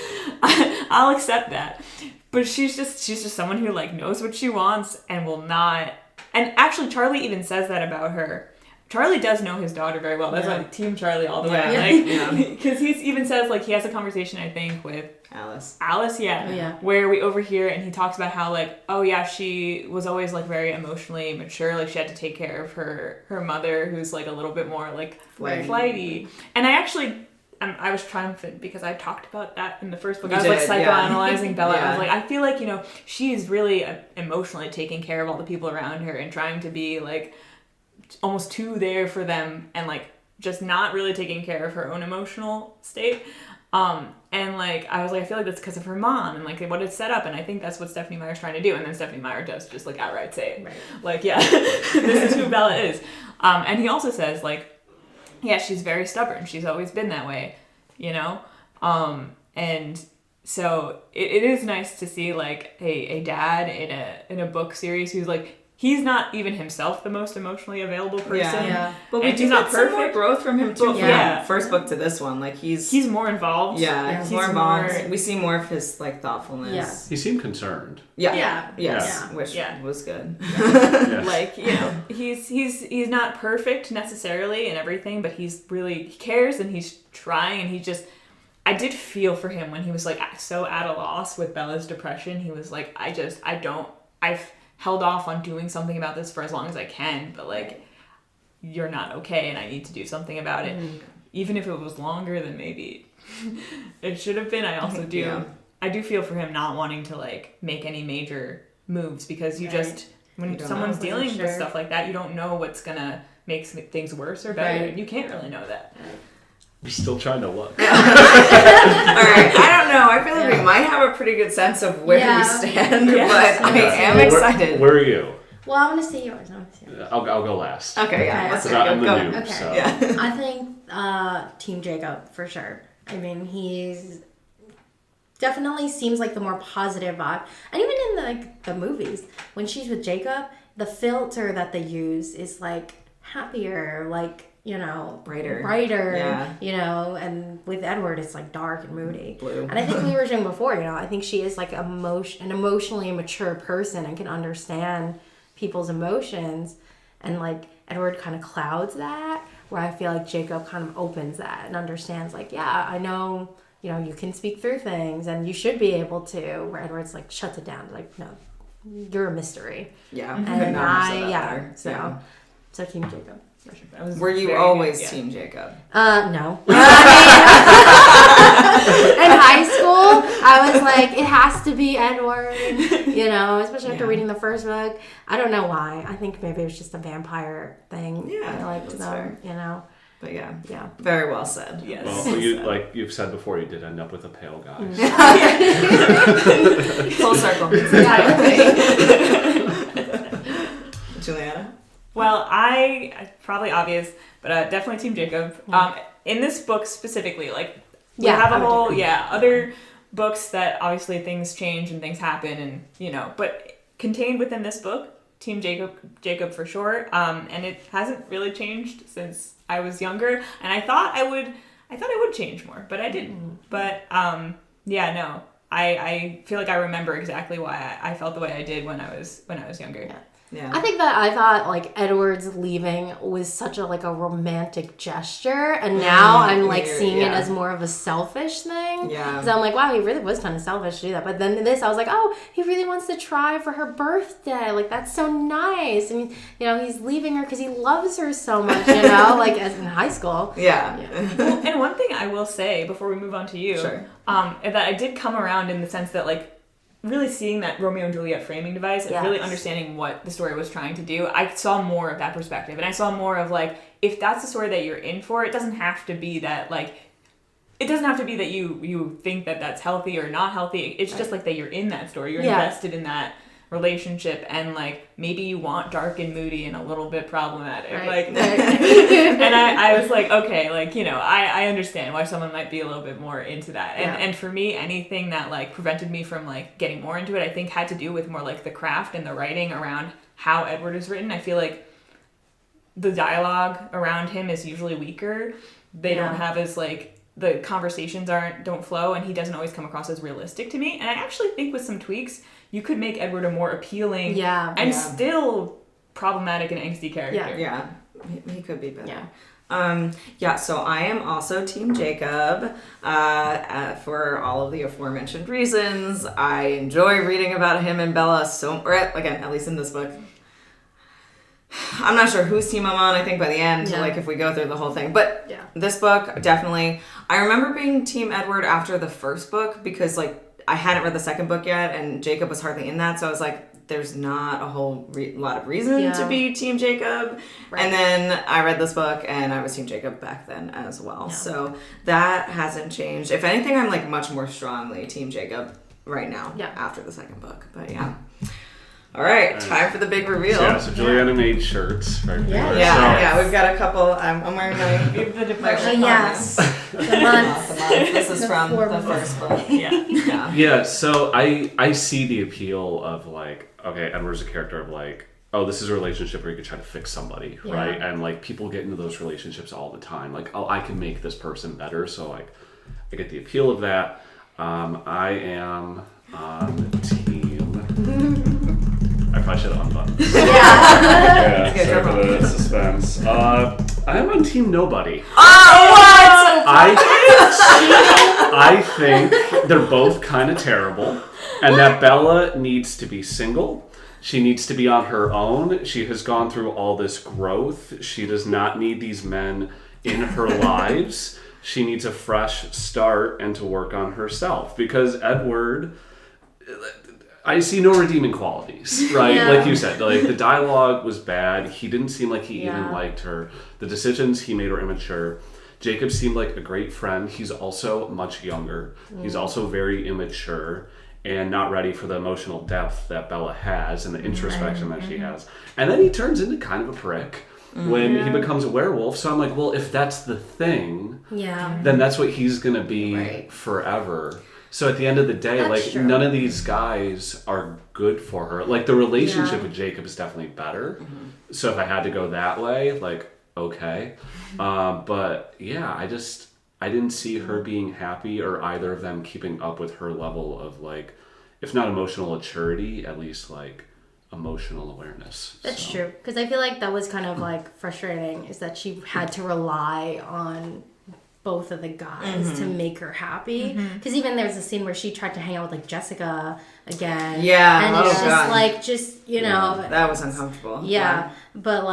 I'll accept that. But she's just someone who, like, knows what she wants and will not. And actually, Charlie even says that about her. Charlie does know his daughter very well. That's why Team Charlie all the way. Like, because he even says, like, he has a conversation, I think, with Alice, Yeah. where we overhear and he talks about how, like, oh yeah, she was always, like, very emotionally mature. Like, she had to take care of her mother, who's, like, a little bit more, like, flighty. And I was triumphant because I talked about that in the first book. I was, like, psychoanalyzing Bella. I was like, I feel like, you know, she's really emotionally taking care of all the people around her and trying to be, like, almost too there for them, and, like, just not really taking care of her own emotional state. And, like, I was like, I feel like that's because of her mom and, like, what it's set up, and I think that's what Stephenie Meyer's trying to do. And then Stephenie Meyer does just, like, outright say it. Right. Like, yeah, this is who Bella is. And he also says, like, yeah, she's very stubborn. She's always been that way, you know? And so it is nice to see, like, a dad in a book series who's, like, he's not even himself the most emotionally available person. Yeah. But we And do he's not get some more perfect. growth from him too. Yeah. From first book to this one, like he's more involved. he's more involved. We see more of his, like, thoughtfulness. Yeah. He seemed concerned. Yeah. Yes. Yeah. Which Yeah. was good. Yeah. Like, you know, he's not perfect necessarily and everything, but he cares and he's trying, and he just, I did feel for him when he was, like, so at a loss with Bella's depression. He was like, I've held off on doing something about this for as long as I can, but, like, you're not okay and I need to do something about it. Even if it was longer than maybe it should have been. I also do I do feel for him not wanting to, like, make any major moves, because you just, when someone's dealing with stuff like that, you don't know what's gonna make things worse or better. Right. You can't really know that. I'm still trying to look. All right, I don't know. I feel like we might have a pretty good sense of where we stand, Yeah. but I am excited. Where are you? Well, I want to see yours. I'll go last. Okay, yeah. Okay. Let's Because I'm the go. noob, Okay. so. Yeah. I think Team Jacob for sure. I mean, he's definitely seems like the more positive vibe, and even in the movies when she's with Jacob, the filter that they use is, like, happier, like, you know, Brighter. yeah. You know, and with Edward, it's, like, dark and moody. Blue. And I think we were saying before, you know, I think she is, like, an emotionally mature person and can understand people's emotions, and, like, Edward kind of clouds that, where I feel like Jacob kind of opens that and understands, like, yeah, I know, you know, you can speak through things and you should be able to, where Edward's, like, shuts it down, like, no, you're a mystery. Yeah. And could not have said that yeah, better. so Team Jacob. Were you always Team Jacob? No. In high school, I was like, it has to be Edward, especially after reading the first book. I don't know why. I think maybe it was just a vampire thing. Yeah, I liked them, But yeah, Yeah. very well said. Yes. Well, like you've said before, you did end up with a pale guy. Full circle. Juliana? Well, probably obvious, but definitely Team Jacob. In this book specifically, like we have a whole other books that obviously things change and things happen, and but contained within this book, Team Jacob for sure. And it hasn't really changed since I was younger, and I thought I would change more, but I didn't. But I feel like I remember exactly why I felt the way I did when I was younger. Yeah. I think that I thought like Edward's leaving was such a romantic gesture, and now I'm seeing it as more of a selfish thing. Yeah. Because I'm like, wow, he really was kind of selfish to do that. But then in this, I was like, oh, he really wants to try for her birthday. Like that's so nice, and he's leaving her because he loves her so much. As in high school. Yeah. Well, and one thing I will say before we move on to you, sure. That I did come around in the sense that really seeing that Romeo and Juliet framing device and really understanding what the story was trying to do, I saw more of that perspective. And I saw more of if that's the story that you're in for, it doesn't have to be that you think that that's healthy or not healthy. It's just that you're in that story. You're invested in that relationship, and maybe you want dark and moody and a little bit problematic. And I was like, okay, I understand why someone might be a little bit more into that. And for me, anything that prevented me from getting more into it, I think had to do with more the craft and the writing around how Edward is written. I feel like the dialogue around him is usually weaker. They don't have as the conversations don't flow, and he doesn't always come across as realistic to me. And I actually think with some tweaks, you could make Edward a more appealing and still problematic and angsty character. Yeah. He could be better. So I am also Team Jacob for all of the aforementioned reasons. I enjoy reading about him and Bella at least in this book. I'm not sure whose team I'm on, I think, by the end, if we go through the whole thing. But this book, definitely. I remember being Team Edward after the first book because, I hadn't read the second book yet, and Jacob was hardly in that, so I was like, there's not a whole lot of reason to be Team Jacob. Right. And then I read this book, and I was Team Jacob back then as well. Yeah. So that hasn't changed. If anything, I'm, much more strongly Team Jacob right now after the second book. But, All right, time for the big reveal. So Juliana made shirts. Right? Yeah, we've got a couple. I'm wearing my depression. Yes. The months. This is from the first book. Yeah, so I see the appeal of Edward's a character of this is a relationship where you could try to fix somebody, right? And people get into those relationships all the time. I can make this person better, so I get the appeal of that. I am on team. I probably should have unbuttoned this. Sorry for the suspense. I'm on Team Nobody. Oh, what? I think they're both kind of terrible, and that Bella needs to be single. She needs to be on her own. She has gone through all this growth. She does not need these men in her lives. She needs a fresh start and to work on herself, because Edward, I see no redeeming qualities, right? Like you said, the dialogue was bad. He didn't seem like he even liked her. The decisions he made were immature. Jacob seemed like a great friend. He's also much younger. He's also very immature and not ready for the emotional depth that Bella has and the introspection that she has. And then he turns into kind of a prick when he becomes a werewolf. So I'm like, well, if that's the thing, then that's what he's going to be forever. So at the end of the day, none of these guys are good for her. The relationship with Jacob is definitely better. So if I had to go that way, okay. But I didn't see her being happy or either of them keeping up with her level of if not emotional maturity, at least emotional awareness. That's true. Because I feel like that was kind of frustrating, is that she had to rely on both of the guys to make her happy, because even there's a scene where she tried to hang out with Jessica again, and it's just that was uncomfortable. But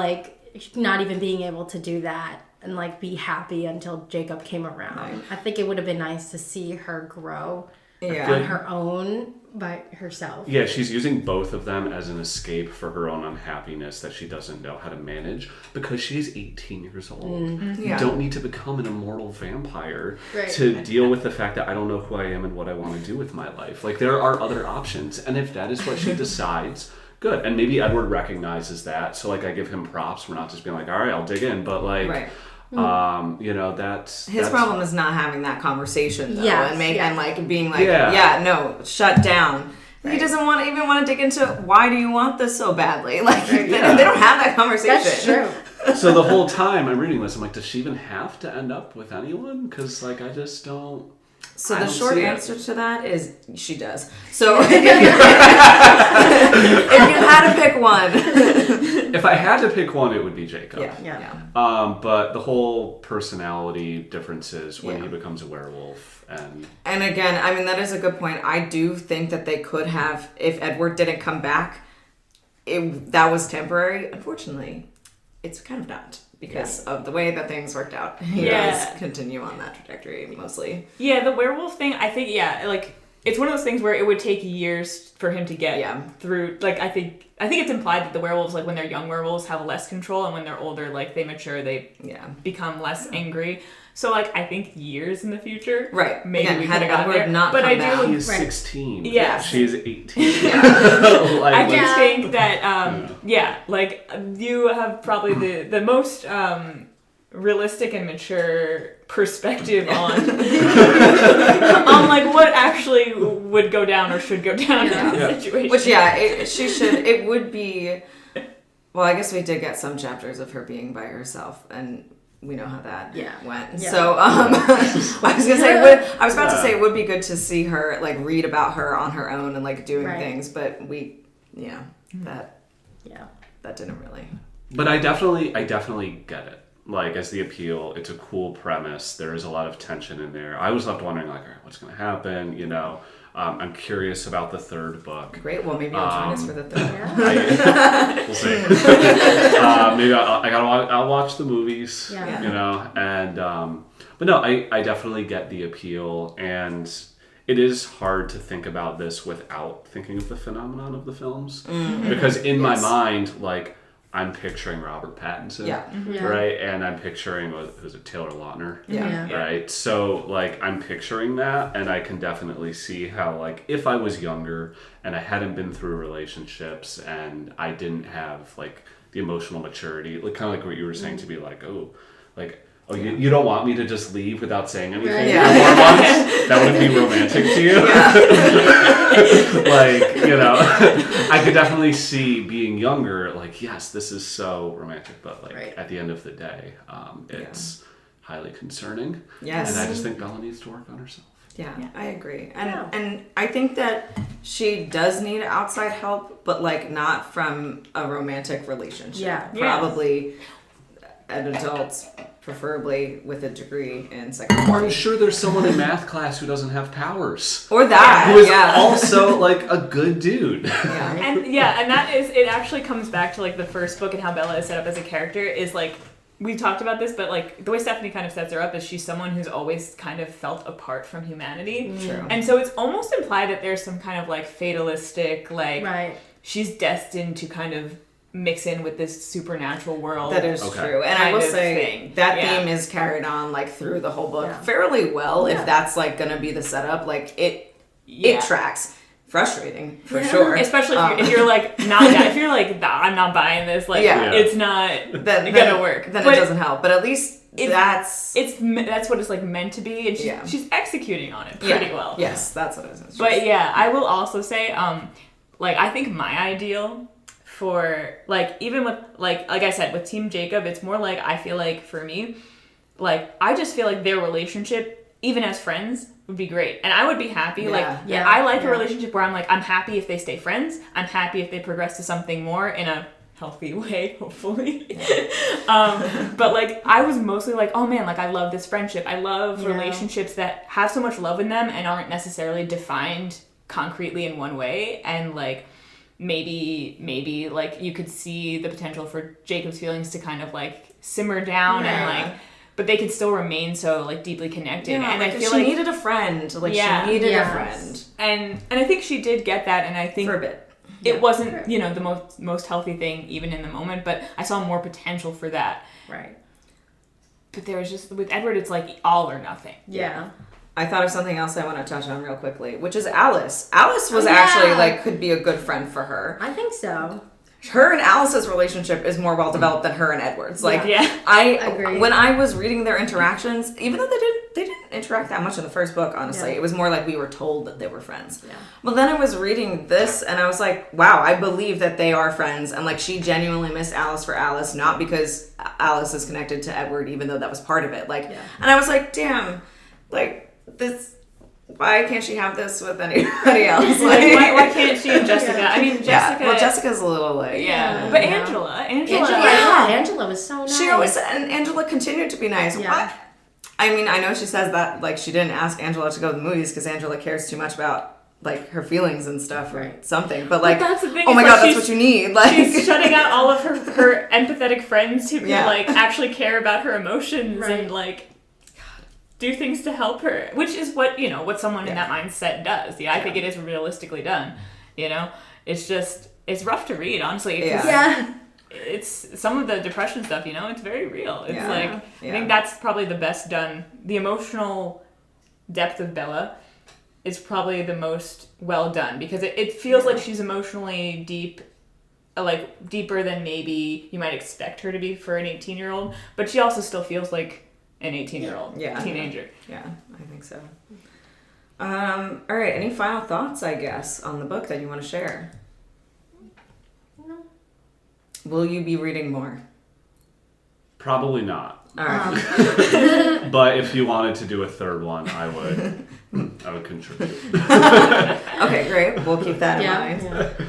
not even being able to do that and like be happy until Jacob came around. Right. I think it would have been nice to see her grow Yeah. on her own by herself. Yeah, she's using both of them as an escape for her own unhappiness that she doesn't know how to manage because she's 18 years old. Yeah. You don't need to become an immortal vampire Right. to deal with the fact that I don't know who I am and what I want to do with my life. Like, there are other options. And if that is what she decides, good. And maybe Edward recognizes that. So, like, I give him props. We're not just being like, all right, I'll dig in. But, like... Right. You know, that's His problem is not having that conversation though, Yes, and like being like, Yeah. no, shut down. Right. He doesn't want to dig into why do you want this so badly? Like Right, they don't have that conversation. That's true. So the whole time I'm reading this, I'm like, does she even have to end up with anyone? Because, like, I just don't... So I the don't short see it. answer to that is she does. So if you had to pick one, If I had to pick one, it would be Jacob. Yeah. But the whole personality differences when Yeah. he becomes a werewolf and... And again, I mean, that is a good point. I do think that they could have, if Edward didn't come back, that was temporary. Unfortunately, it's kind of not because of the way that things worked out. He does continue on that trajectory mostly. Yeah, the werewolf thing, I think, like, it's one of those things where it would take years for him to get through. Like, I think it's implied that the werewolves, like, when they're young werewolves, have less control, and when they're older, like, they mature, they become less angry. So, like, I think years in the future, Right. maybe Again, we had could have got Edward there. not But come I back. do. He is Right. 16. Yeah. She's 18. I Like, do think that, like, you have probably the most realistic and mature perspective on like what actually would go down or should go down in this situation. Which it would be. Well, I guess we did get some chapters of her being by herself, and we know how that went. Yeah. So I was gonna say, I was about to say it would be good to see her like read about her on her own and like doing things, but that didn't really. But I definitely get it. Like, as the appeal, it's a cool premise. There is a lot of tension in there. I was left wondering, like, all right, what's going to happen? You know, I'm curious about the third book. Great. Well, maybe you'll join us for the third. We'll see. Maybe I'll watch the movies. Yeah. You know, and but no, I definitely get the appeal, and it is hard to think about this without thinking of the phenomenon of the films, because in my mind, like, I'm picturing Robert Pattinson, right? And I'm picturing, who's it, Taylor Lautner, right? So, like, I'm picturing that, and I can definitely see how, like, if I was younger and I hadn't been through relationships and I didn't have, like, the emotional maturity, like, kind of like what you were saying, to be like, you don't want me to just leave without saying anything for 4 months? That wouldn't be romantic to you? Like, you know, I could definitely see being younger, like, yes, this is so romantic, but, like, at the end of the day, it's highly concerning. Yes. And I just think Bella needs to work on herself. Yeah, I agree. And I think that she does need outside help, but, like, not from a romantic relationship. Yeah. Probably an adult, preferably with a degree in psychology. Or I'm sure there's someone in math class who doesn't have powers. Or that. Who is also, like, a good dude. And that is, it actually comes back to, like, the first book and how Bella is set up as a character is, like, we talked about this, but, like, the way Stephenie kind of sets her up is she's someone who's always kind of felt apart from humanity. True. And so it's almost implied that there's some kind of, like, fatalistic, like, she's destined to kind of mix in with this supernatural world. That is true. And I will say that theme is carried on, like, through the whole book fairly well, if that's, like, going to be the setup. Like, it tracks. Frustrating, for sure. Especially if you're like, I'm not buying this, like, it's not gonna work. Then it doesn't help. But at least that's what it's, like, meant to be, and she's executing on it pretty well. Yes, that's what it is. But I will also say, like, I think my ideal for, like, even with, like I said, with Team Jacob, it's more like, I feel like, for me, like, I just feel like their relationship, even as friends, would be great. And I would be happy. I like a relationship where I'm like, I'm happy if they stay friends. I'm happy if they progress to something more in a healthy way, hopefully. But, like, I was mostly like, oh man, like, I love this friendship. I love relationships that have so much love in them and aren't necessarily defined concretely in one way. And, like, maybe like you could see the potential for Jacob's feelings to kind of like simmer down and like, but they could still remain so like deeply connected. Yeah, and like, I feel she like needed a friend. Like Yeah. she needed Yes. a friend and I think she did get that, and I think for a bit. it wasn't, you know, the most healthy thing even in the moment, but I saw more potential for that. Right. But there was just, with Edward, it's like all or nothing. Yeah. I thought of something else I want to touch on real quickly, which is Alice. Alice was Oh, yeah. actually like could be a good friend for her. I think so. Her and Alice's relationship is more well developed than her and Edward's. Like, Yeah. I Agree. when I was reading their interactions, even though they didn't interact that much in the first book, honestly. Yeah. It was more like we were told that they were friends. Yeah. Well, then I was reading this and I was like, wow, I believe that they are friends, and like she genuinely missed Alice for Alice, not because Alice is connected to Edward, even though that was part of it. Like, Yeah. and I was like, damn, like this. Why can't she have this with anybody else? Like, why can't she and Jessica? I mean, Jessica. Yeah, well, Jessica's a little like Yeah, but Yeah. Angela. Angela was so nice. She always and Angela continued to be nice. Yeah. What? I mean, I know she says that like she didn't ask Angela to go to the movies because Angela cares too much about like her feelings and stuff or Right. something. But like, that's the thing, oh my it's god, like that's what you need. Like, She's shutting out all of her empathetic friends who can Yeah. like actually care about her emotions Right. and like do things to help her, which is what, you know, what someone in that mindset does. Yeah, I think it is realistically done. You know, it's just, it's rough to read, honestly. 'Cause Yeah. it's some of the depression stuff, you know, it's very real. It's Yeah. like, Yeah. I think that's probably the best done. The emotional depth of Bella is probably the most well done, because it feels like she's emotionally deep, like deeper than maybe you might expect her to be for an 18-year-old, but she also still feels like an 18-year-old teenager. yeah, I think so. All right. Any final thoughts, I guess, on the book that you want to share? No. Will you be reading more? Probably not. All right. But if you wanted to do a third one, I would contribute. Okay, great. We'll keep that in Yeah. mind.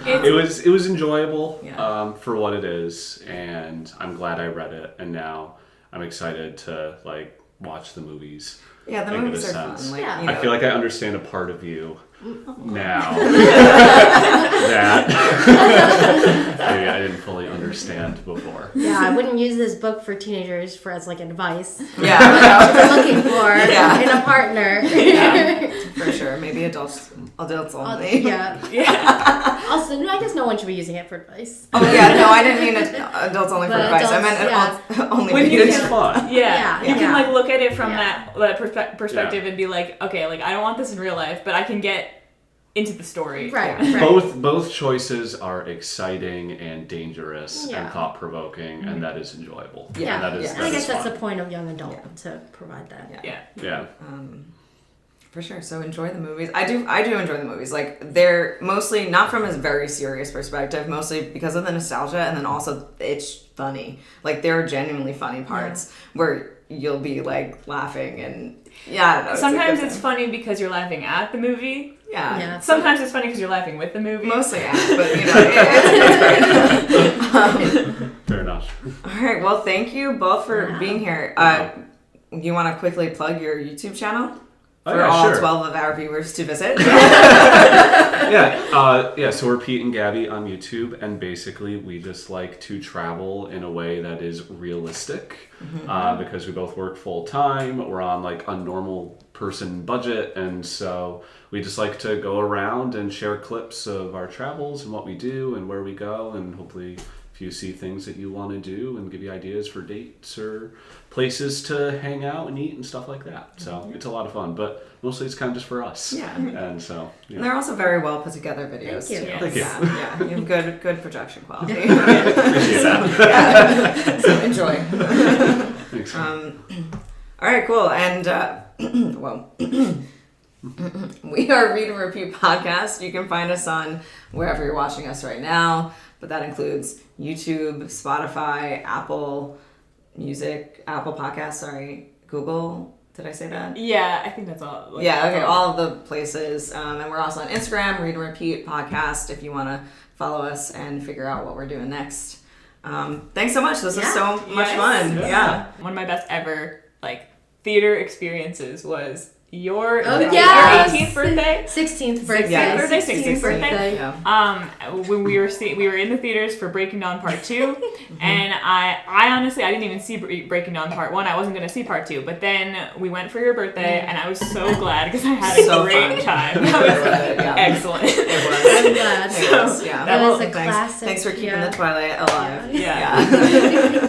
Yeah. It was enjoyable Yeah. for what it is, and I'm glad I read it, and now I'm excited to like watch the movies. Yeah, the and get movies a are sense. fun. Like, Yeah. you know, I feel like I understand a part of you now that maybe I didn't fully understand before. Yeah, I wouldn't use this book for teenagers for as like advice. yeah, What they're looking for Yeah. in a partner. for sure. Maybe adults only. Yeah. Yeah. Also, no, I guess no one should be using it for advice. Oh yeah, no, I didn't mean adults only for But advice. I adults, meant only When for you kids. It's fun. Yeah. Yeah. You can Yeah. like look at it from Yeah. that perspective and be like, okay, like I don't want this in real life, but I can get into the story. Right. Yeah. Right. Both choices are exciting and dangerous Yeah. and thought provoking, and that is enjoyable. Yeah. And that is, Yeah. And I that guess is that's fun. the point of young adult to provide that. Yeah. Yeah. Yeah. For sure. So enjoy the movies. I do enjoy the movies. Like they're mostly not from a very serious perspective, mostly because of the nostalgia, and then also it's funny. Like there are genuinely funny parts where you'll be like laughing and I don't know, Sometimes a good it's thing. funny because you're laughing at the movie. Yeah. Yeah. Sometimes it's funny because you're laughing with the movie. Mostly but you know, it's great. Fair enough. All right. Well, thank you both for Yeah. being here. You want to quickly plug your YouTube channel Oh, for yeah, all sure. 12 of our viewers to visit? Yeah. So we're Pete and Gabby on YouTube, and basically we just like to travel in a way that is realistic, because we both work full time. We're on like a normal person budget, and so we just like to go around and share clips of our travels and what we do and where we go, and hopefully if you see things that you want to do and give you ideas for dates or places to hang out and eat and stuff like that. So it's a lot of fun, but mostly it's kind of just for us. Yeah. And so, And they're also very well put together videos Thank you. too. Thank you. Yeah, you have good production quality. appreciate that. So enjoy. Thanks. All right, cool. And well, we are Read and Repeat Podcast. You can find us on wherever you're watching us right now, but that includes YouTube, Spotify, Apple Music, Apple Podcasts. Google. Did I say that? Yeah, I think that's all. Like, Yeah, okay, all of the places. And we're also on Instagram, Read and Repeat Podcast, if you want to follow us and figure out what we're doing next. Thanks so much. This was so much Yes. fun. Yeah. One of my best ever like theater experiences was your yes! 18th birthday. 16th birthday. Yeah, 16th birthday. Yeah. When we were in the theaters for Breaking Dawn Part 2, and I honestly I didn't even see Breaking Dawn Part 1. I wasn't going to see Part 2, but then we went for your birthday, and I was so glad because I had a great time. That was excellent. It was. I'm glad. It was, yeah. That was a Thanks. classic. Thanks for keeping the Twilight alive. Yeah.